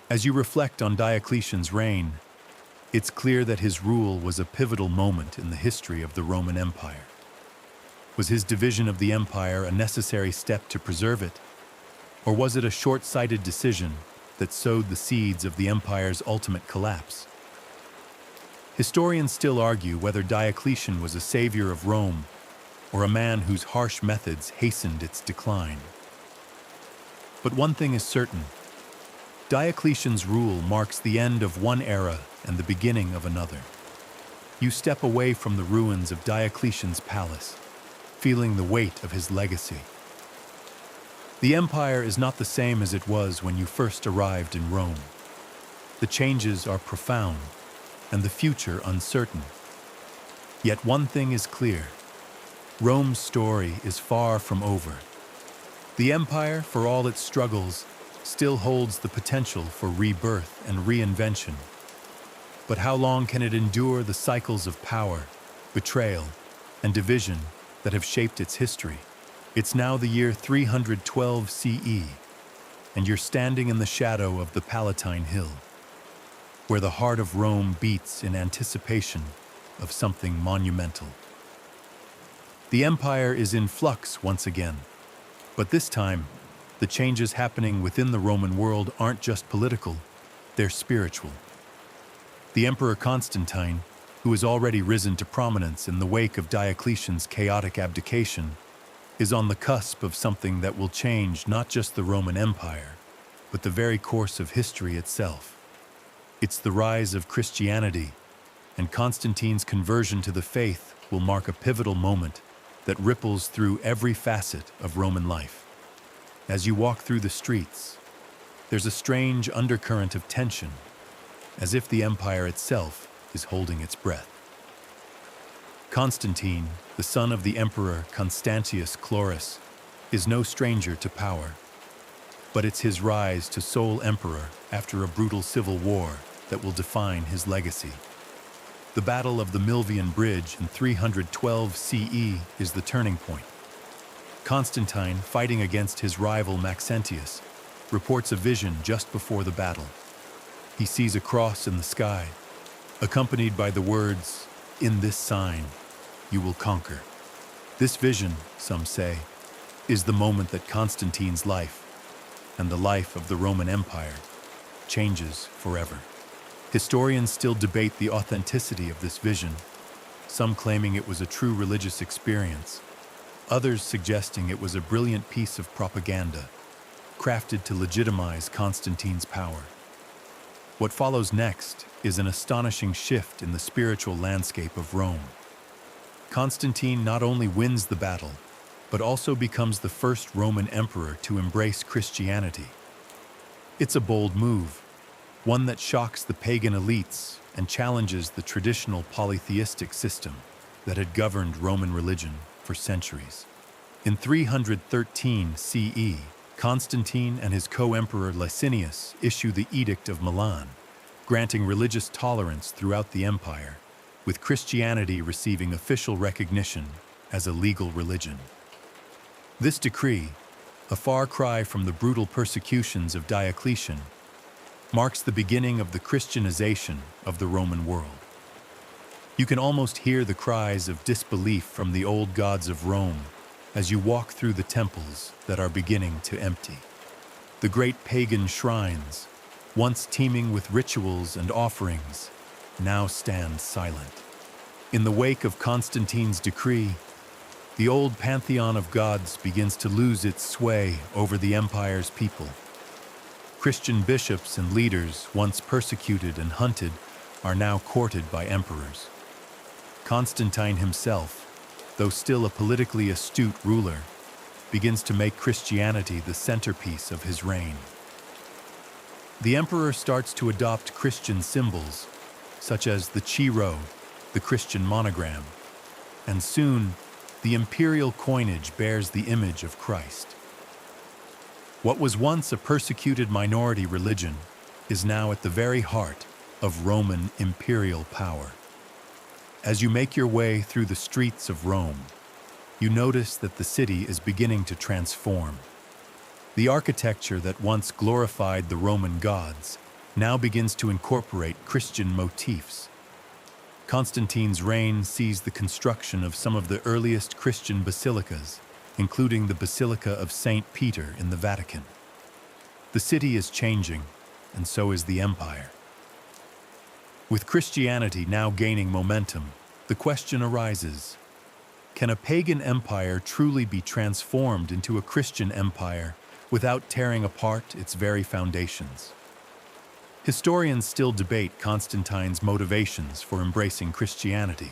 As you reflect on Diocletian's reign, it's clear that his rule was a pivotal moment in the history of the Roman Empire. Was his division of the empire a necessary step to preserve it, or was it a short-sighted decision that sowed the seeds of the empire's ultimate collapse? Historians still argue whether Diocletian was a savior of Rome or a man whose harsh methods hastened its decline. But one thing is certain: Diocletian's rule marks the end of one era and the beginning of another. You step away from the ruins of Diocletian's palace, feeling the weight of his legacy. The empire is not the same as it was when you first arrived in Rome. The changes are profound, and the future uncertain. Yet one thing is clear: Rome's story is far from over. The empire, for all its struggles, still holds the potential for rebirth and reinvention. But how long can it endure the cycles of power, betrayal, and division that have shaped its history? It's now the year 312 CE, and you're standing in the shadow of the Palatine Hill, where the heart of Rome beats in anticipation of something monumental. The empire is in flux once again, but this time, the changes happening within the Roman world aren't just political, they're spiritual. The Emperor Constantine, who has already risen to prominence in the wake of Diocletian's chaotic abdication, is on the cusp of something that will change not just the Roman Empire, but the very course of history itself. It's the rise of Christianity, and Constantine's conversion to the faith will mark a pivotal moment that ripples through every facet of Roman life. As you walk through the streets, there's a strange undercurrent of tension, as if the empire itself is holding its breath. Constantine, the son of the emperor Constantius Chlorus, is no stranger to power, but it's his rise to sole emperor after a brutal civil war that will define his legacy. The Battle of the Milvian Bridge in 312 CE is the turning point. Constantine, fighting against his rival Maxentius, reports a vision just before the battle. He sees a cross in the sky, accompanied by the words, "In this sign, you will conquer." This vision, some say, is the moment that Constantine's life, and the life of the Roman Empire, changes forever. Historians still debate the authenticity of this vision, some claiming it was a true religious experience, others suggesting it was a brilliant piece of propaganda, crafted to legitimize Constantine's power. What follows next is an astonishing shift in the spiritual landscape of Rome. Constantine not only wins the battle, but also becomes the first Roman emperor to embrace Christianity. It's a bold move, one that shocks the pagan elites and challenges the traditional polytheistic system that had governed Roman religion for centuries. In 313 CE, Constantine and his co-emperor Licinius issue the Edict of Milan, granting religious tolerance throughout the empire, with Christianity receiving official recognition as a legal religion. This decree, a far cry from the brutal persecutions of Diocletian, marks the beginning of the Christianization of the Roman world. You can almost hear the cries of disbelief from the old gods of Rome as you walk through the temples that are beginning to empty. The great pagan shrines, once teeming with rituals and offerings, now stand silent. In the wake of Constantine's decree, the old pantheon of gods begins to lose its sway over the empire's people. Christian bishops and leaders, once persecuted and hunted, are now courted by emperors. Constantine himself, though still a politically astute ruler, begins to make Christianity the centerpiece of his reign. The emperor starts to adopt Christian symbols, such as the Chi-Rho, the Christian monogram, and soon, the imperial coinage bears the image of Christ. What was once a persecuted minority religion is now at the very heart of Roman imperial power. As you make your way through the streets of Rome, you notice that the city is beginning to transform. The architecture that once glorified the Roman gods now begins to incorporate Christian motifs. Constantine's reign sees the construction of some of the earliest Christian basilicas, including the Basilica of St. Peter in the Vatican. The city is changing, and so is the empire. With Christianity now gaining momentum, the question arises, can a pagan empire truly be transformed into a Christian empire without tearing apart its very foundations? Historians still debate Constantine's motivations for embracing Christianity.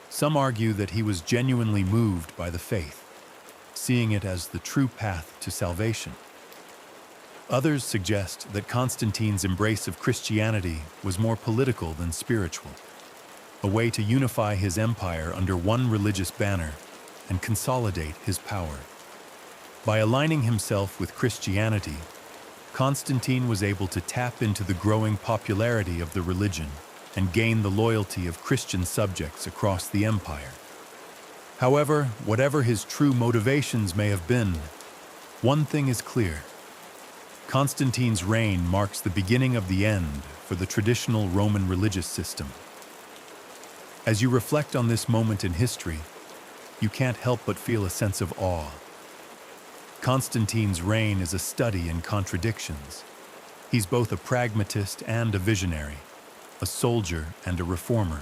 Some argue that he was genuinely moved by the faith, seeing it as the true path to salvation. Others suggest that Constantine's embrace of Christianity was more political than spiritual, a way to unify his empire under one religious banner and consolidate his power. By aligning himself with Christianity, Constantine was able to tap into the growing popularity of the religion and gain the loyalty of Christian subjects across the empire. However, whatever his true motivations may have been, one thing is clear. Constantine's reign marks the beginning of the end for the traditional Roman religious system. As you reflect on this moment in history, you can't help but feel a sense of awe. Constantine's reign is a study in contradictions. He's both a pragmatist and a visionary, a soldier and a reformer.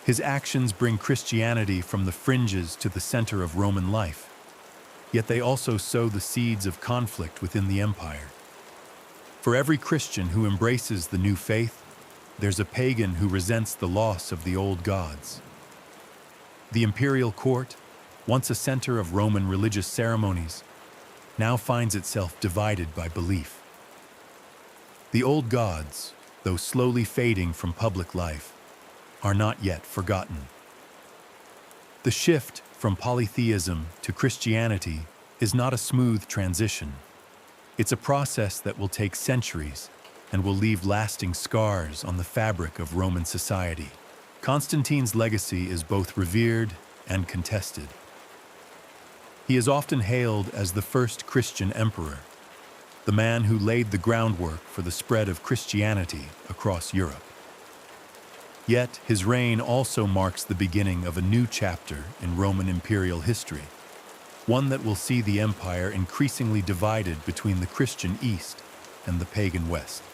His actions bring Christianity from the fringes to the center of Roman life, yet they also sow the seeds of conflict within the empire. For every Christian who embraces the new faith, there's a pagan who resents the loss of the old gods. The imperial court, once a center of Roman religious ceremonies, now finds itself divided by belief. The old gods, though slowly fading from public life, are not yet forgotten. The shift from polytheism to Christianity is not a smooth transition. It's a process that will take centuries and will leave lasting scars on the fabric of Roman society. Constantine's legacy is both revered and contested. He is often hailed as the first Christian emperor, the man who laid the groundwork for the spread of Christianity across Europe. Yet, his reign also marks the beginning of a new chapter in Roman imperial history, one that will see the empire increasingly divided between the Christian East and the pagan West.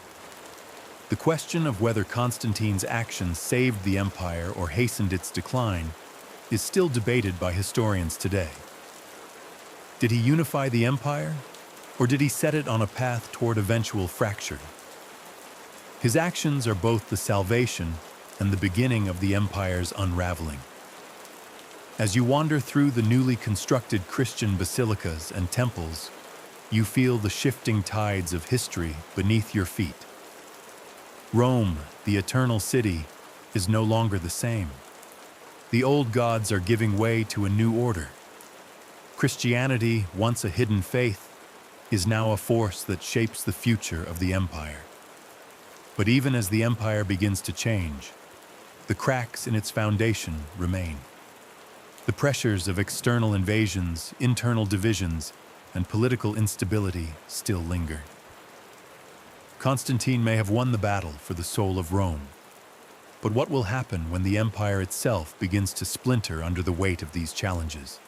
The question of whether Constantine's actions saved the empire or hastened its decline is still debated by historians today. Did he unify the empire, or did he set it on a path toward eventual fracture? His actions are both the salvation and the beginning of the empire's unraveling. As you wander through the newly constructed Christian basilicas and temples, you feel the shifting tides of history beneath your feet. Rome, the eternal city, is no longer the same. The old gods are giving way to a new order. Christianity, once a hidden faith, is now a force that shapes the future of the empire. But even as the empire begins to change, the cracks in its foundation remain. The pressures of external invasions, internal divisions, and political instability still linger. Constantine may have won the battle for the soul of Rome, but what will happen when the empire itself begins to splinter under the weight of these challenges?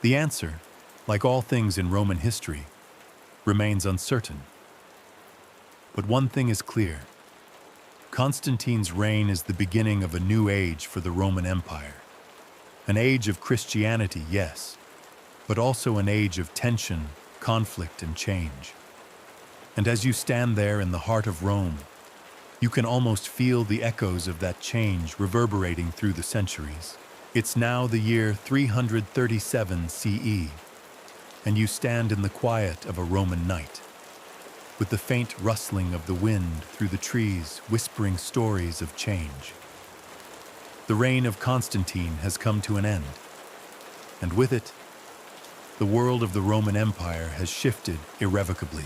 The answer, like all things in Roman history, remains uncertain. But one thing is clear. Constantine's reign is the beginning of a new age for the Roman Empire. An age of Christianity, yes, but also an age of tension, conflict, and change. And as you stand there in the heart of Rome, you can almost feel the echoes of that change reverberating through the centuries. It's now the year 337 CE, and you stand in the quiet of a Roman night, with the faint rustling of the wind through the trees whispering stories of change. The reign of Constantine has come to an end, and with it, the world of the Roman Empire has shifted irrevocably.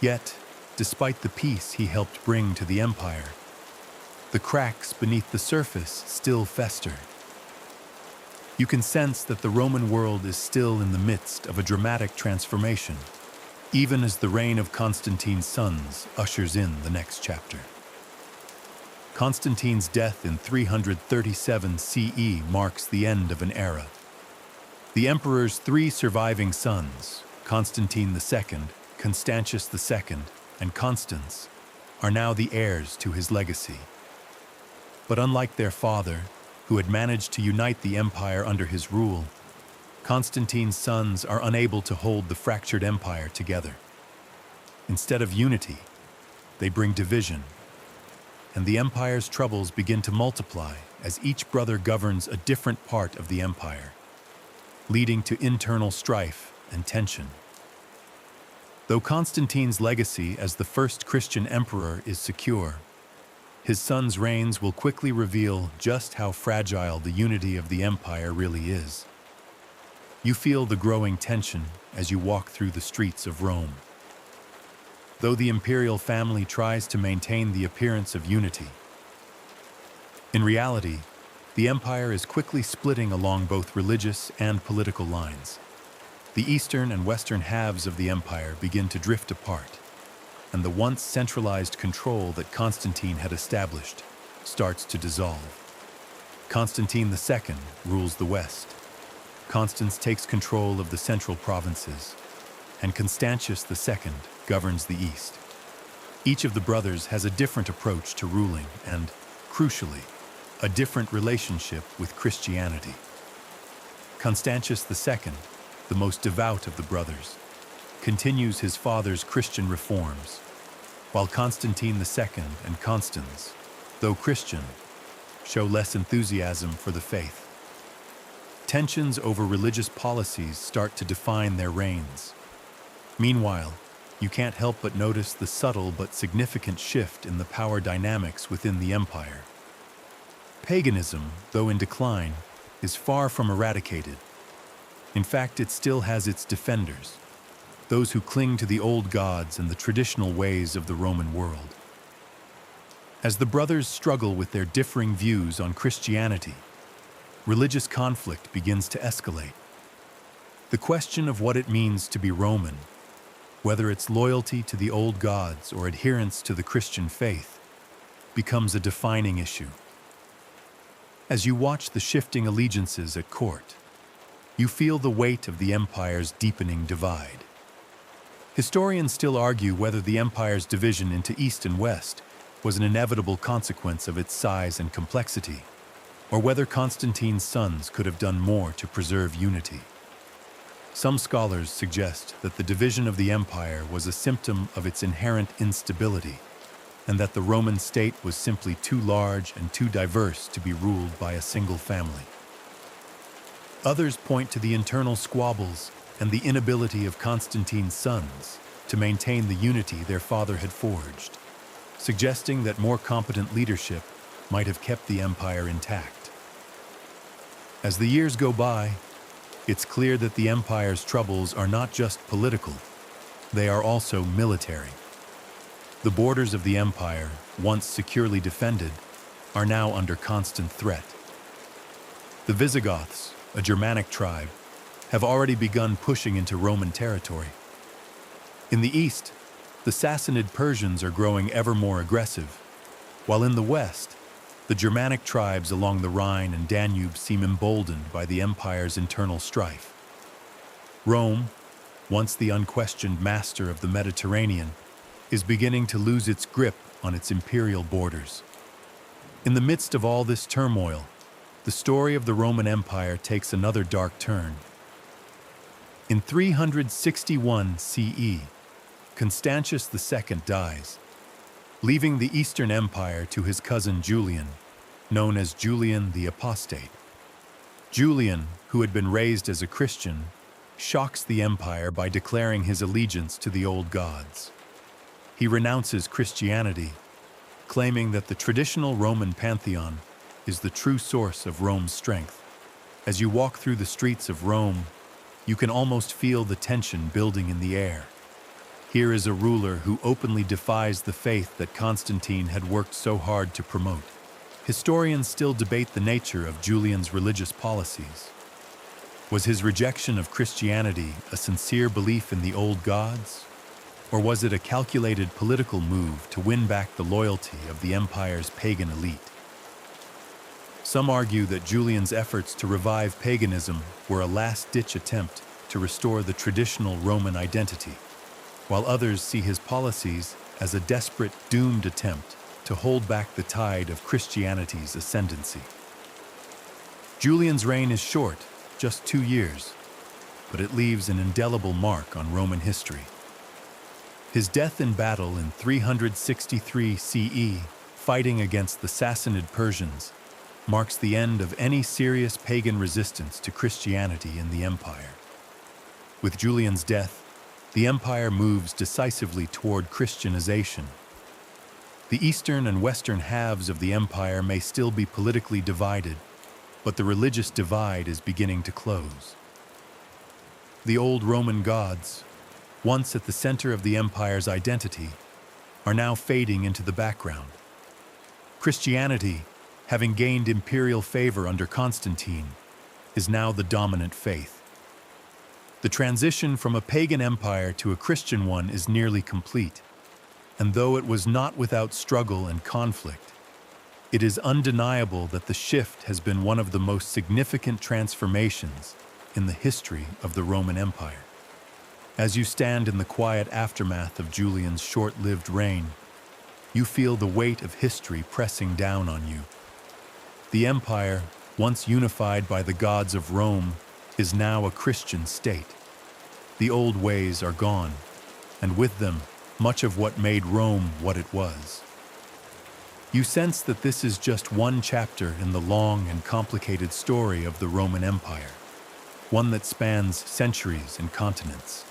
Yet, despite the peace he helped bring to the empire, the cracks beneath the surface still fester. You can sense that the Roman world is still in the midst of a dramatic transformation, even as the reign of Constantine's sons ushers in the next chapter. Constantine's death in 337 CE marks the end of an era. The emperor's three surviving sons, Constantine II, Constantius II, and Constans, are now the heirs to his legacy. But unlike their father, who had managed to unite the empire under his rule, Constantine's sons are unable to hold the fractured empire together. Instead of unity, they bring division, and the empire's troubles begin to multiply as each brother governs a different part of the empire, leading to internal strife and tension. Though Constantine's legacy as the first Christian emperor is secure, his sons' reigns will quickly reveal just how fragile the unity of the empire really is. You feel the growing tension as you walk through the streets of Rome. Though the imperial family tries to maintain the appearance of unity, in reality, the empire is quickly splitting along both religious and political lines. The eastern and western halves of the empire begin to drift apart, and the once centralized control that Constantine had established starts to dissolve. Constantine II rules the west. Constans takes control of the central provinces, and Constantius II governs the east. Each of the brothers has a different approach to ruling and, crucially, a different relationship with Christianity. Constantius II, the most devout of the brothers, continues his father's Christian reforms, while Constantine II and Constans, though Christian, show less enthusiasm for the faith. Tensions over religious policies start to define their reigns. Meanwhile, you can't help but notice the subtle but significant shift in the power dynamics within the empire. Paganism, though in decline, is far from eradicated. In fact, it still has its defenders, those who cling to the old gods and the traditional ways of the Roman world. As the brothers struggle with their differing views on Christianity, religious conflict begins to escalate. The question of what it means to be Roman, whether it's loyalty to the old gods or adherence to the Christian faith, becomes a defining issue. As you watch the shifting allegiances at court, you feel the weight of the empire's deepening divide. Historians still argue whether the empire's division into East and West was an inevitable consequence of its size and complexity, or whether Constantine's sons could have done more to preserve unity. Some scholars suggest that the division of the empire was a symptom of its inherent instability, and that the Roman state was simply too large and too diverse to be ruled by a single family. Others point to the internal squabbles and the inability of Constantine's sons to maintain the unity their father had forged, suggesting that more competent leadership might have kept the empire intact. As the years go by, it's clear that the empire's troubles are not just political, they are also military. The borders of the empire, once securely defended, are now under constant threat. The Visigoths, a Germanic tribe, have already begun pushing into Roman territory. In the east, the Sassanid Persians are growing ever more aggressive, while in the west, the Germanic tribes along the Rhine and Danube seem emboldened by the empire's internal strife. Rome, once the unquestioned master of the Mediterranean, is beginning to lose its grip on its imperial borders. In the midst of all this turmoil, the story of the Roman Empire takes another dark turn. In 361 CE, Constantius II dies, leaving the Eastern Empire to his cousin Julian, known as Julian the Apostate. Julian, who had been raised as a Christian, shocks the empire by declaring his allegiance to the old gods. He renounces Christianity, claiming that the traditional Roman pantheon is the true source of Rome's strength. As you walk through the streets of Rome, you can almost feel the tension building in the air. Here is a ruler who openly defies the faith that Constantine had worked so hard to promote. Historians still debate the nature of Julian's religious policies. Was his rejection of Christianity a sincere belief in the old gods? Or was it a calculated political move to win back the loyalty of the empire's pagan elite? Some argue that Julian's efforts to revive paganism were a last-ditch attempt to restore the traditional Roman identity, while others see his policies as a desperate, doomed attempt to hold back the tide of Christianity's ascendancy. Julian's reign is short, just 2 years, but it leaves an indelible mark on Roman history. His death in battle in 363 CE, fighting against the Sassanid Persians, marks the end of any serious pagan resistance to Christianity in the empire. With Julian's death, the empire moves decisively toward Christianization. The eastern and western halves of the empire may still be politically divided, but the religious divide is beginning to close. The old Roman gods, once at the center of the empire's identity, are now fading into the background. Christianity, having gained imperial favor under Constantine, is now the dominant faith. The transition from a pagan empire to a Christian one is nearly complete, and though it was not without struggle and conflict, it is undeniable that the shift has been one of the most significant transformations in the history of the Roman Empire. As you stand in the quiet aftermath of Julian's short-lived reign, you feel the weight of history pressing down on you. The empire, once unified by the gods of Rome, is now a Christian state. The old ways are gone, and with them, much of what made Rome what it was. You sense that this is just one chapter in the long and complicated story of the Roman Empire, one that spans centuries and continents.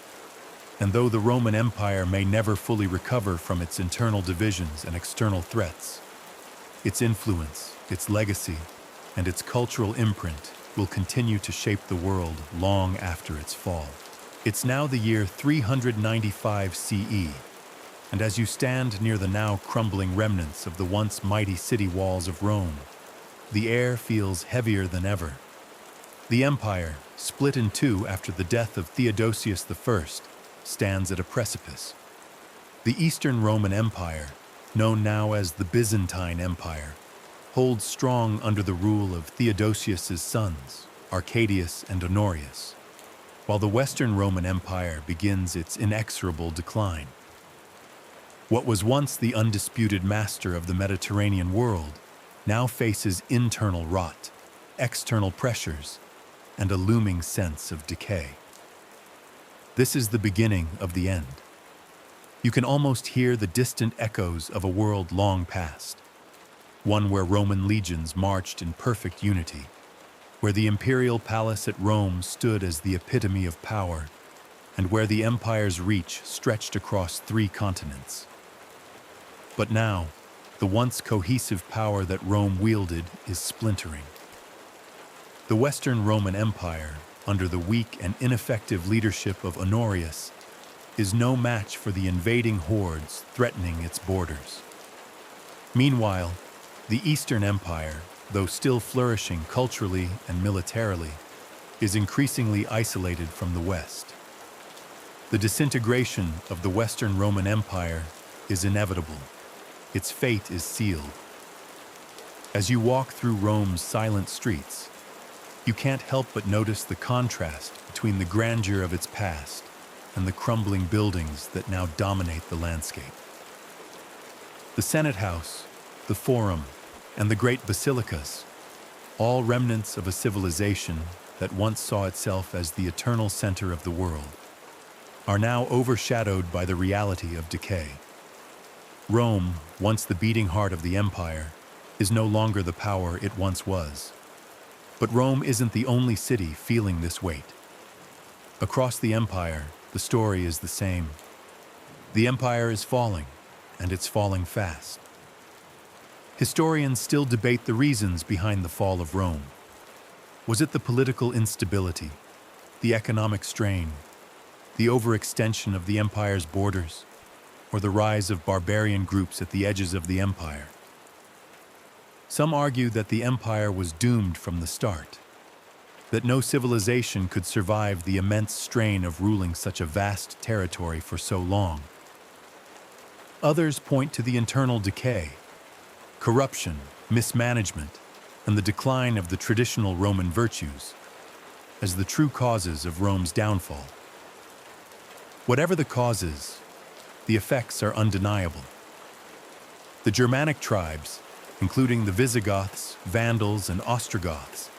And though the Roman Empire may never fully recover from its internal divisions and external threats, its influence, its legacy, and its cultural imprint will continue to shape the world long after its fall. It's now the year 395 CE, and as you stand near the now crumbling remnants of the once mighty city walls of Rome, the air feels heavier than ever. The empire, split in two after the death of Theodosius I, stands at a precipice. The Eastern Roman Empire, known now as the Byzantine Empire, holds strong under the rule of Theodosius's sons, Arcadius and Honorius, while the Western Roman Empire begins its inexorable decline. What was once the undisputed master of the Mediterranean world now faces internal rot, external pressures, and a looming sense of decay. This is the beginning of the end. You can almost hear the distant echoes of a world long past, one where Roman legions marched in perfect unity, where the imperial palace at Rome stood as the epitome of power, and where the empire's reach stretched across 3 continents. But now, the once cohesive power that Rome wielded is splintering. The Western Roman Empire, under the weak and ineffective leadership of Honorius, is no match for the invading hordes threatening its borders. Meanwhile, the Eastern Empire, though still flourishing culturally and militarily, is increasingly isolated from the West. The disintegration of the Western Roman Empire is inevitable. Its fate is sealed. As you walk through Rome's silent streets, you can't help but notice the contrast between the grandeur of its past and the crumbling buildings that now dominate the landscape. The Senate House, the Forum, and the great basilicas, all remnants of a civilization that once saw itself as the eternal center of the world, are now overshadowed by the reality of decay. Rome, once the beating heart of the empire, is no longer the power it once was. But Rome isn't the only city feeling this weight. Across the empire, the story is the same. The empire is falling, and it's falling fast. Historians still debate the reasons behind the fall of Rome. Was it the political instability, the economic strain, the overextension of the empire's borders, or the rise of barbarian groups at the edges of the empire? Some argue that the empire was doomed from the start, that no civilization could survive the immense strain of ruling such a vast territory for so long. Others point to the internal decay, corruption, mismanagement, and the decline of the traditional Roman virtues as the true causes of Rome's downfall. Whatever the causes, the effects are undeniable. The Germanic tribes, including the Visigoths, Vandals, and Ostrogoths,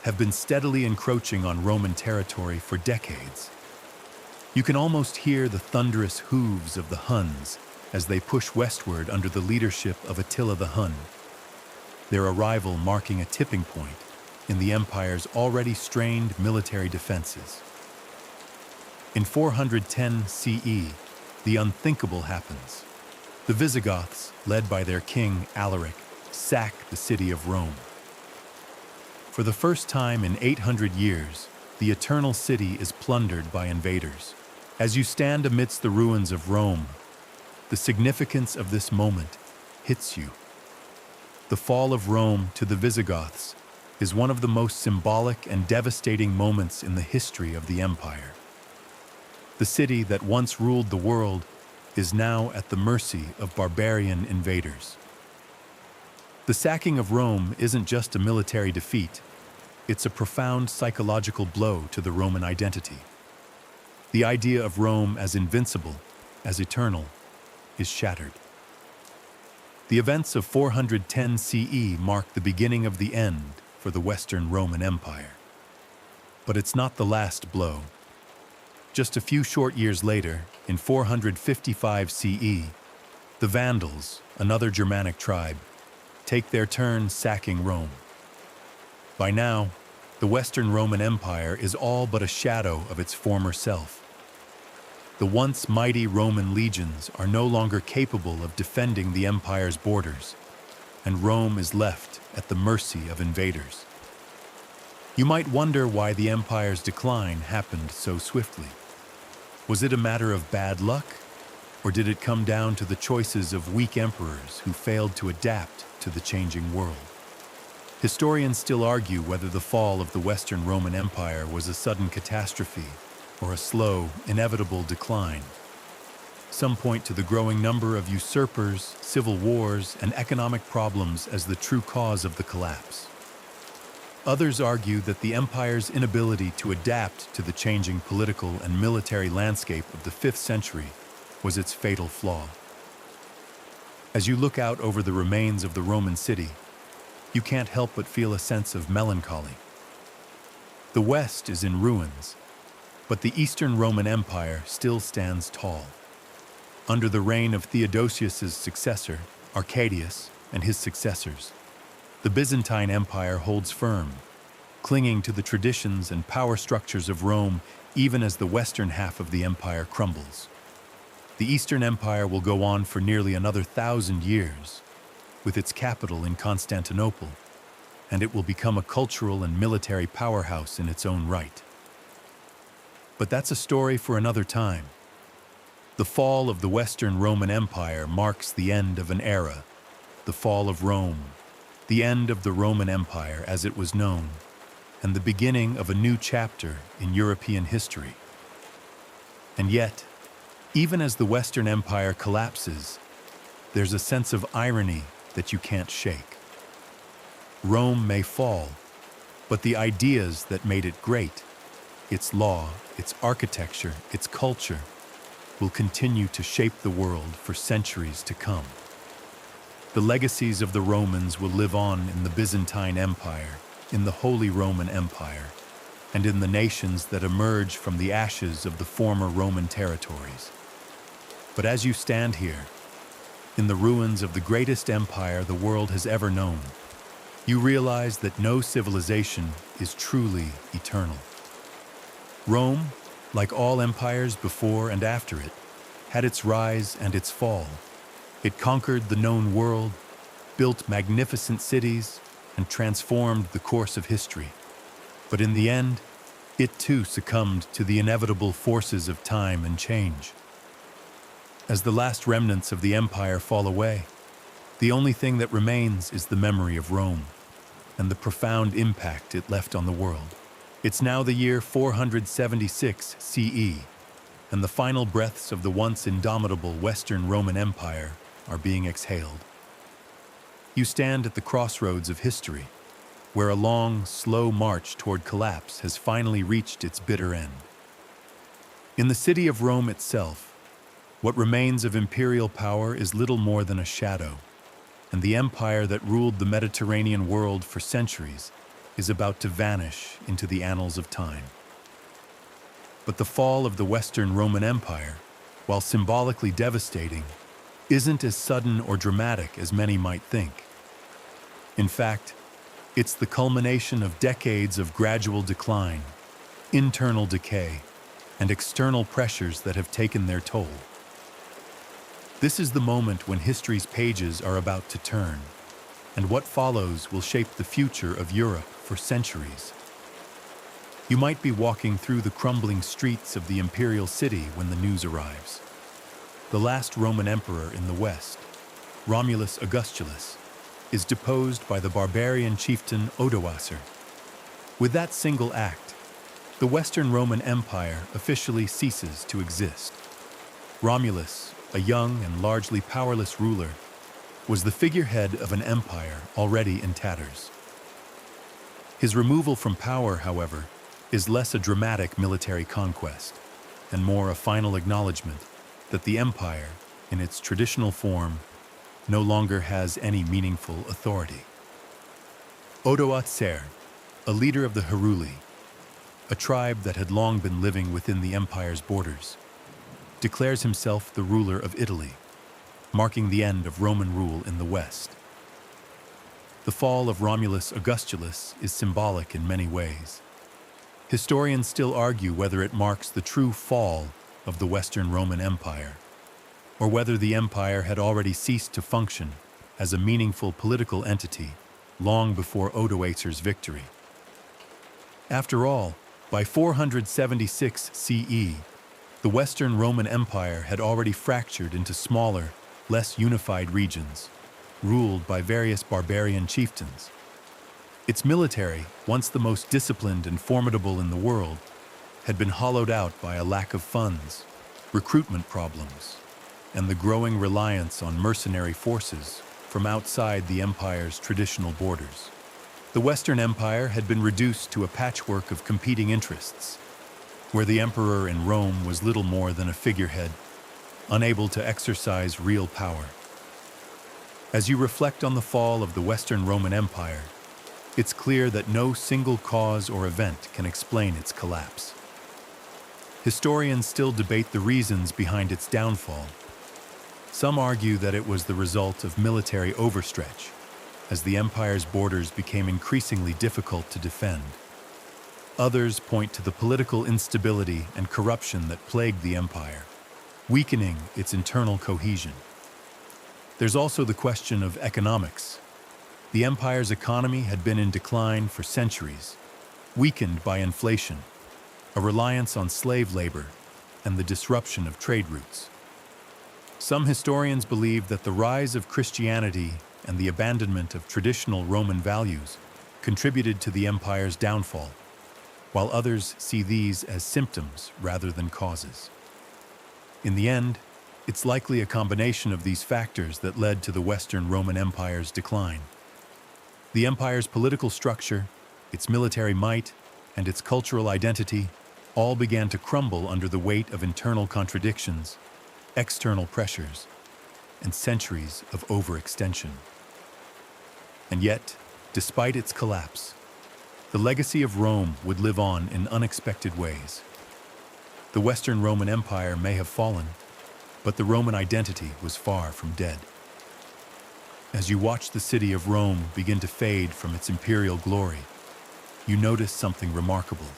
have been steadily encroaching on Roman territory for decades. You can almost hear the thunderous hooves of the Huns as they push westward under the leadership of Attila the Hun, their arrival marking a tipping point in the empire's already strained military defenses. In 410 CE, the unthinkable happens. The Visigoths, led by their king Alaric, sack the city of Rome. For the first time in 800 years, the Eternal City is plundered by invaders. As you stand amidst the ruins of Rome, the significance of this moment hits you. The fall of Rome to the Visigoths is one of the most symbolic and devastating moments in the history of the empire. The city that once ruled the world is now at the mercy of barbarian invaders. The sacking of Rome isn't just a military defeat, it's a profound psychological blow to the Roman identity. The idea of Rome as invincible, as eternal, is shattered. The events of 410 CE mark the beginning of the end for the Western Roman Empire. But it's not the last blow. Just a few short years later, in 455 CE, the Vandals, another Germanic tribe, take their turn sacking Rome. By now, the Western Roman Empire is all but a shadow of its former self. The once mighty Roman legions are no longer capable of defending the empire's borders, and Rome is left at the mercy of invaders. You might wonder why the empire's decline happened so swiftly. Was it a matter of bad luck, or did it come down to the choices of weak emperors who failed to adapt to the changing world? Historians still argue whether the fall of the Western Roman Empire was a sudden catastrophe or a slow, inevitable decline. Some point to the growing number of usurpers, civil wars, and economic problems as the true cause of the collapse. Others argue that the empire's inability to adapt to the changing political and military landscape of the 5th century was its fatal flaw. As you look out over the remains of the Roman city, you can't help but feel a sense of melancholy. The West is in ruins, but the Eastern Roman Empire still stands tall. Under the reign of Theodosius's successor, Arcadius, and his successors, the Byzantine Empire holds firm, clinging to the traditions and power structures of Rome even as the western half of the empire crumbles. The Eastern Empire will go on for nearly another 1,000 years, with its capital in Constantinople, and it will become a cultural and military powerhouse in its own right. But that's a story for another time. The fall of the Western Roman Empire marks the end of an era, the fall of Rome, the end of the Roman Empire as it was known, and the beginning of a new chapter in European history. And yet, even as the Western Empire collapses, there's a sense of irony that you can't shake. Rome may fall, but the ideas that made it great, its law, its architecture, its culture, will continue to shape the world for centuries to come. The legacies of the Romans will live on in the Byzantine Empire, in the Holy Roman Empire, and in the nations that emerge from the ashes of the former Roman territories. But as you stand here, in the ruins of the greatest empire the world has ever known, you realize that no civilization is truly eternal. Rome, like all empires before and after it, had its rise and its fall. It conquered the known world, built magnificent cities, and transformed the course of history. But in the end, it too succumbed to the inevitable forces of time and change. As the last remnants of the empire fall away, the only thing that remains is the memory of Rome and the profound impact it left on the world. It's now the year 476 CE, and the final breaths of the once indomitable Western Roman Empire are being exhaled. You stand at the crossroads of history, where a long, slow march toward collapse has finally reached its bitter end. In the city of Rome itself, what remains of imperial power is little more than a shadow, and the empire that ruled the Mediterranean world for centuries is about to vanish into the annals of time. But the fall of the Western Roman Empire, while symbolically devastating, isn't as sudden or dramatic as many might think. In fact, it's the culmination of decades of gradual decline, internal decay, and external pressures that have taken their toll. This is the moment when history's pages are about to turn, and what follows will shape the future of Europe for centuries. You might be walking through the crumbling streets of the imperial city when the news arrives. The last Roman emperor in the West, Romulus Augustulus, is deposed by the barbarian chieftain Odoacer. With that single act, the Western Roman Empire officially ceases to exist. Romulus, a young and largely powerless ruler, was the figurehead of an empire already in tatters. His removal from power, however, is less a dramatic military conquest and more a final acknowledgement that the empire, in its traditional form, no longer has any meaningful authority. Odoacer, a leader of the Heruli, a tribe that had long been living within the empire's borders, declares himself the ruler of Italy, marking the end of Roman rule in the West. The fall of Romulus Augustulus is symbolic in many ways. Historians still argue whether it marks the true fall of the Western Roman Empire, or whether the empire had already ceased to function as a meaningful political entity long before Odoacer's victory. After all, by 476 CE, the Western Roman Empire had already fractured into smaller, less unified regions, ruled by various barbarian chieftains. Its military, once the most disciplined and formidable in the world, had been hollowed out by a lack of funds, recruitment problems, and the growing reliance on mercenary forces from outside the empire's traditional borders. The Western Empire had been reduced to a patchwork of competing interests, where the emperor in Rome was little more than a figurehead, unable to exercise real power. As you reflect on the fall of the Western Roman Empire, it's clear that no single cause or event can explain its collapse. Historians still debate the reasons behind its downfall. Some argue that it was the result of military overstretch, as the empire's borders became increasingly difficult to defend. Others point to the political instability and corruption that plagued the empire, weakening its internal cohesion. There's also the question of economics. The empire's economy had been in decline for centuries, weakened by inflation, a reliance on slave labor, and the disruption of trade routes. Some historians believe that the rise of Christianity and the abandonment of traditional Roman values contributed to the empire's downfall, while others see these as symptoms rather than causes. In the end, it's likely a combination of these factors that led to the Western Roman Empire's decline. The empire's political structure, its military might, and its cultural identity all began to crumble under the weight of internal contradictions, external pressures, and centuries of overextension. And yet, despite its collapse, the legacy of Rome would live on in unexpected ways. The Western Roman Empire may have fallen, but the Roman identity was far from dead. As you watch the city of Rome begin to fade from its imperial glory, you notice something remarkable.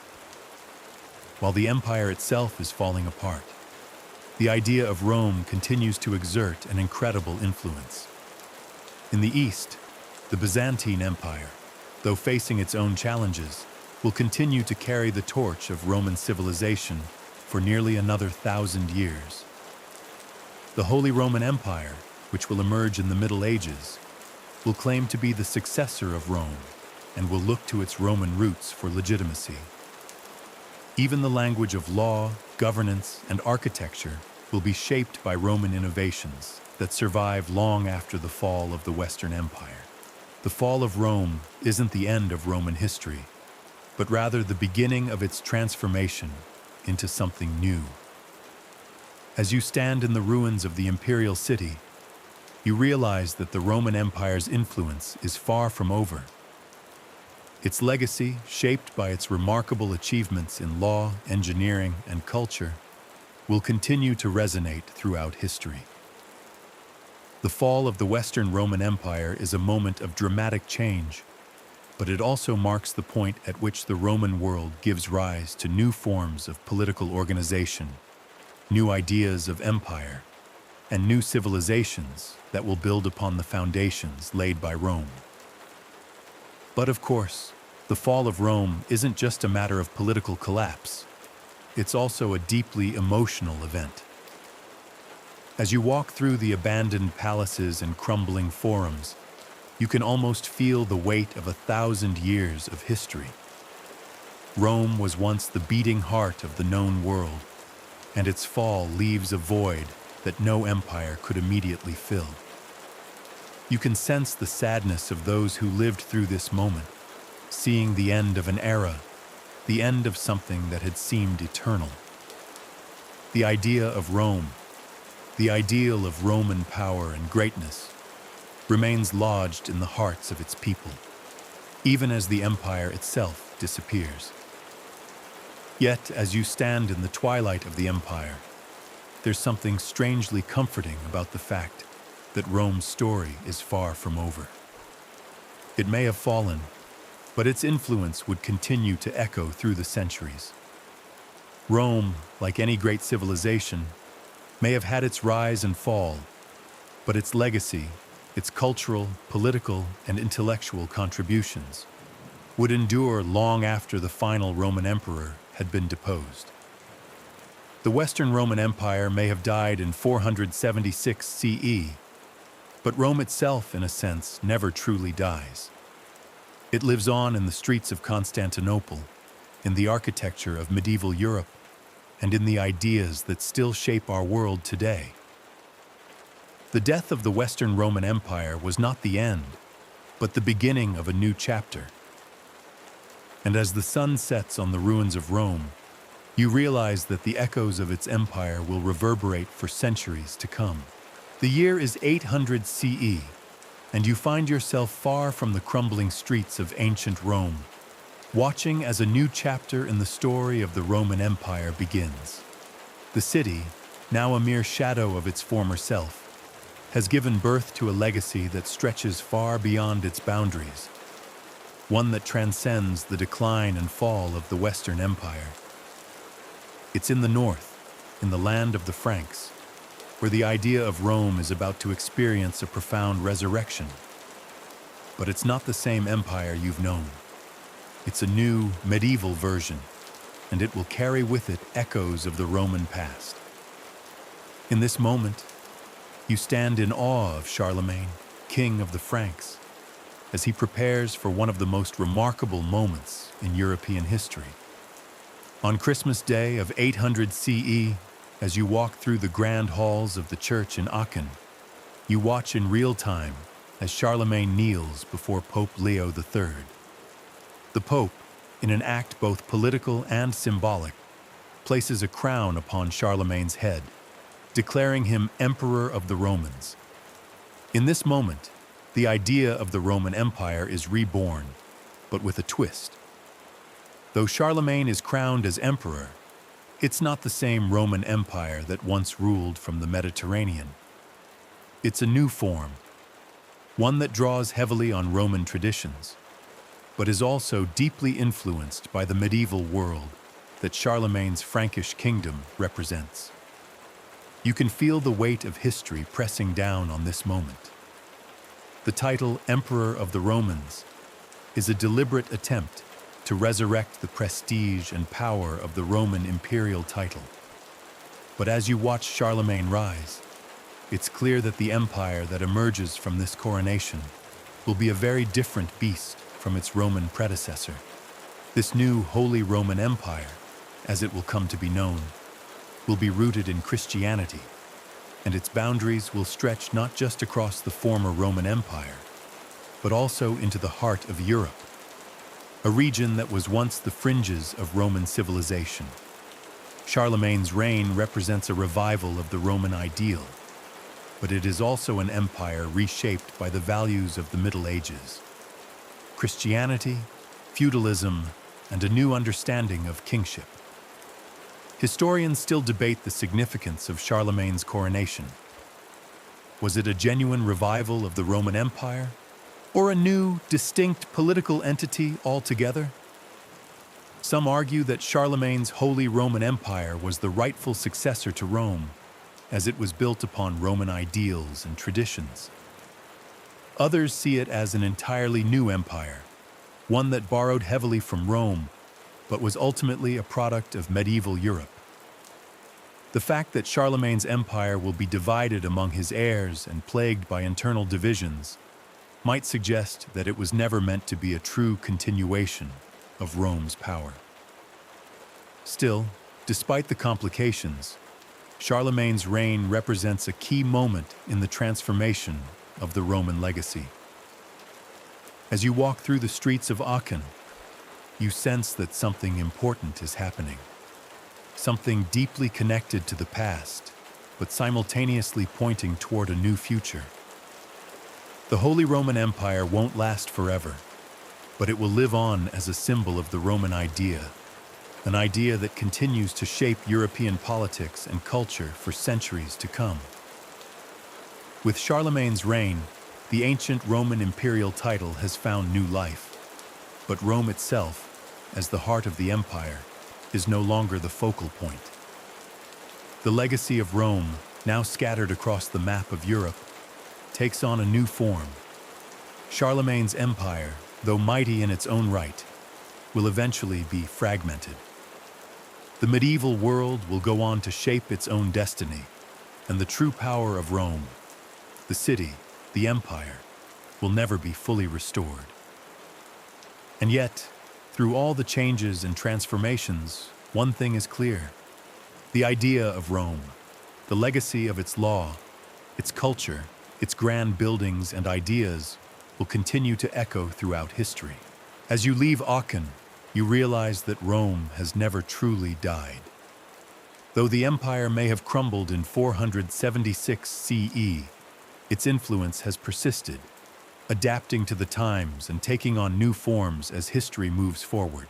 While the empire itself is falling apart, the idea of Rome continues to exert an incredible influence. In the East, the Byzantine Empire, though facing its own challenges, will continue to carry the torch of Roman civilization for nearly another 1,000 years. The Holy Roman Empire, which will emerge in the Middle Ages, will claim to be the successor of Rome and will look to its Roman roots for legitimacy. Even the language of law, governance, and architecture will be shaped by Roman innovations that survive long after the fall of the Western Empire. The fall of Rome isn't the end of Roman history, but rather the beginning of its transformation into something new. As you stand in the ruins of the imperial city, you realize that the Roman Empire's influence is far from over. Its legacy, shaped by its remarkable achievements in law, engineering, and culture, will continue to resonate throughout history. The fall of the Western Roman Empire is a moment of dramatic change, but it also marks the point at which the Roman world gives rise to new forms of political organization, new ideas of empire, and new civilizations that will build upon the foundations laid by Rome. But of course, the fall of Rome isn't just a matter of political collapse. It's also a deeply emotional event. As you walk through the abandoned palaces and crumbling forums, you can almost feel the weight of 1,000 years of history. Rome was once the beating heart of the known world, and its fall leaves a void that no empire could immediately fill. You can sense the sadness of those who lived through this moment, seeing the end of an era, the end of something that had seemed eternal. The idea of Rome, the ideal of Roman power and greatness, remains lodged in the hearts of its people, even as the empire itself disappears. Yet, as you stand in the twilight of the empire, there's something strangely comforting about the fact that Rome's story is far from over. It may have fallen, but its influence would continue to echo through the centuries. Rome, like any great civilization, may have had its rise and fall, but its legacy, its cultural, political, and intellectual contributions, would endure long after the final Roman emperor had been deposed. The Western Roman Empire may have died in 476 CE, but Rome itself, in a sense, never truly dies. It lives on in the streets of Constantinople, in the architecture of medieval Europe, and in the ideas that still shape our world today. The death of the Western Roman Empire was not the end, but the beginning of a new chapter. And as the sun sets on the ruins of Rome, you realize that the echoes of its empire will reverberate for centuries to come. The year is 800 CE, and you find yourself far from the crumbling streets of ancient Rome, watching as a new chapter in the story of the Roman Empire begins. The city, now a mere shadow of its former self, has given birth to a legacy that stretches far beyond its boundaries. one that transcends the decline and fall of the Western Empire. It's in the north, in the land of the Franks, where the idea of Rome is about to experience a profound resurrection. But it's not the same empire you've known. It's a new, medieval version, and it will carry with it echoes of the Roman past. In this moment, you stand in awe of Charlemagne, king of the Franks, as he prepares for one of the most remarkable moments in European history. On Christmas Day of 800 CE, as you walk through the grand halls of the church in Aachen, you watch in real time as Charlemagne kneels before Pope Leo III. The Pope, in an act both political and symbolic, places a crown upon Charlemagne's head, declaring him Emperor of the Romans. In this moment, the idea of the Roman Empire is reborn, but with a twist. Though Charlemagne is crowned as emperor, it's not the same Roman Empire that once ruled from the Mediterranean. It's a new form, one that draws heavily on Roman traditions, but is also deeply influenced by the medieval world that Charlemagne's Frankish kingdom represents. You can feel the weight of history pressing down on this moment. The title Emperor of the Romans is a deliberate attempt to resurrect the prestige and power of the Roman imperial title. But as you watch Charlemagne rise, it's clear that the empire that emerges from this coronation will be a very different beast from its Roman predecessor. This new Holy Roman Empire, as it will come to be known, will be rooted in Christianity, and its boundaries will stretch not just across the former Roman Empire, but also into the heart of Europe, a region that was once the fringes of Roman civilization. Charlemagne's reign represents a revival of the Roman ideal, but it is also an empire reshaped by the values of the Middle Ages: Christianity, feudalism, and a new understanding of kingship. Historians still debate the significance of Charlemagne's coronation. Was it a genuine revival of the Roman Empire, or a new, distinct political entity altogether? Some argue that Charlemagne's Holy Roman Empire was the rightful successor to Rome, as it was built upon Roman ideals and traditions. Others see it as an entirely new empire, one that borrowed heavily from Rome, but was ultimately a product of medieval Europe. The fact that Charlemagne's empire will be divided among his heirs and plagued by internal divisions might suggest that it was never meant to be a true continuation of Rome's power. Still, despite the complications, Charlemagne's reign represents a key moment in the transformation of the Roman legacy. As you walk through the streets of Aachen, you sense that something important is happening, something deeply connected to the past, but simultaneously pointing toward a new future. The Holy Roman Empire won't last forever, but it will live on as a symbol of the Roman idea, an idea that continues to shape European politics and culture for centuries to come. With Charlemagne's reign, the ancient Roman imperial title has found new life, but Rome itself, as the heart of the empire, is no longer the focal point. The legacy of Rome, now scattered across the map of Europe, takes on a new form. Charlemagne's empire, though mighty in its own right, will eventually be fragmented. The medieval world will go on to shape its own destiny, and the true power of Rome, the city, the empire, will never be fully restored. And yet, through all the changes and transformations, one thing is clear: the idea of Rome, the legacy of its law, its culture, its grand buildings and ideas will continue to echo throughout history. As you leave Aachen, you realize that Rome has never truly died. Though the empire may have crumbled in 476 CE, its influence has persisted, adapting to the times and taking on new forms as history moves forward.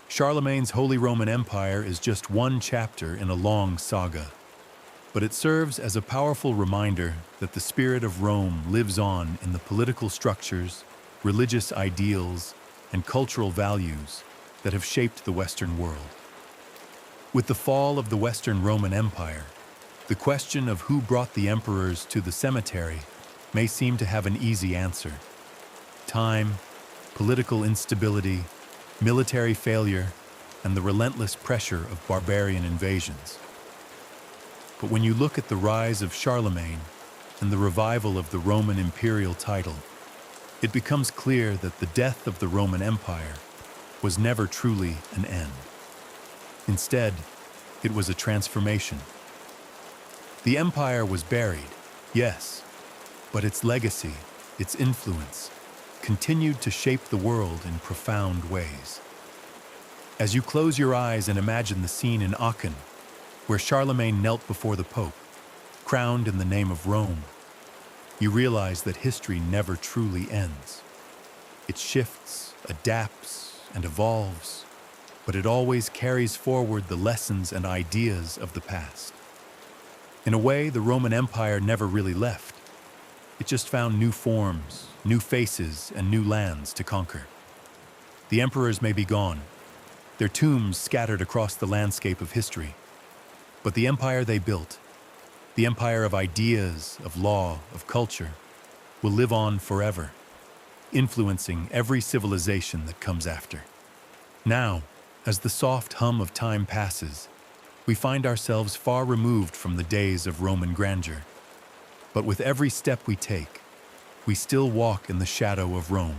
Charlemagne's Holy Roman Empire is just one chapter in a long saga, but it serves as a powerful reminder that the spirit of Rome lives on in the political structures, religious ideals, and cultural values that have shaped the Western world. With the fall of the Western Roman Empire, the question of who brought the emperors to the cemetery may seem to have an easy answer. Time, political instability, military failure, and the relentless pressure of barbarian invasions. But when you look at the rise of Charlemagne and the revival of the Roman imperial title, it becomes clear that the death of the Roman Empire was never truly an end. Instead, it was a transformation. The empire was buried, yes, but its legacy, its influence, continued to shape the world in profound ways. As you close your eyes and imagine the scene in Aachen, where Charlemagne knelt before the Pope, crowned in the name of Rome, you realize that history never truly ends. It shifts, adapts, and evolves, but it always carries forward the lessons and ideas of the past. In a way, the Roman Empire never really left. It just found new forms, new faces, and new lands to conquer. The emperors may be gone, their tombs scattered across the landscape of history, but the empire they built, the empire of ideas, of law, of culture, will live on forever, influencing every civilization that comes after. Now, as the soft hum of time passes, we find ourselves far removed from the days of Roman grandeur. But with every step we take, we still walk in the shadow of Rome.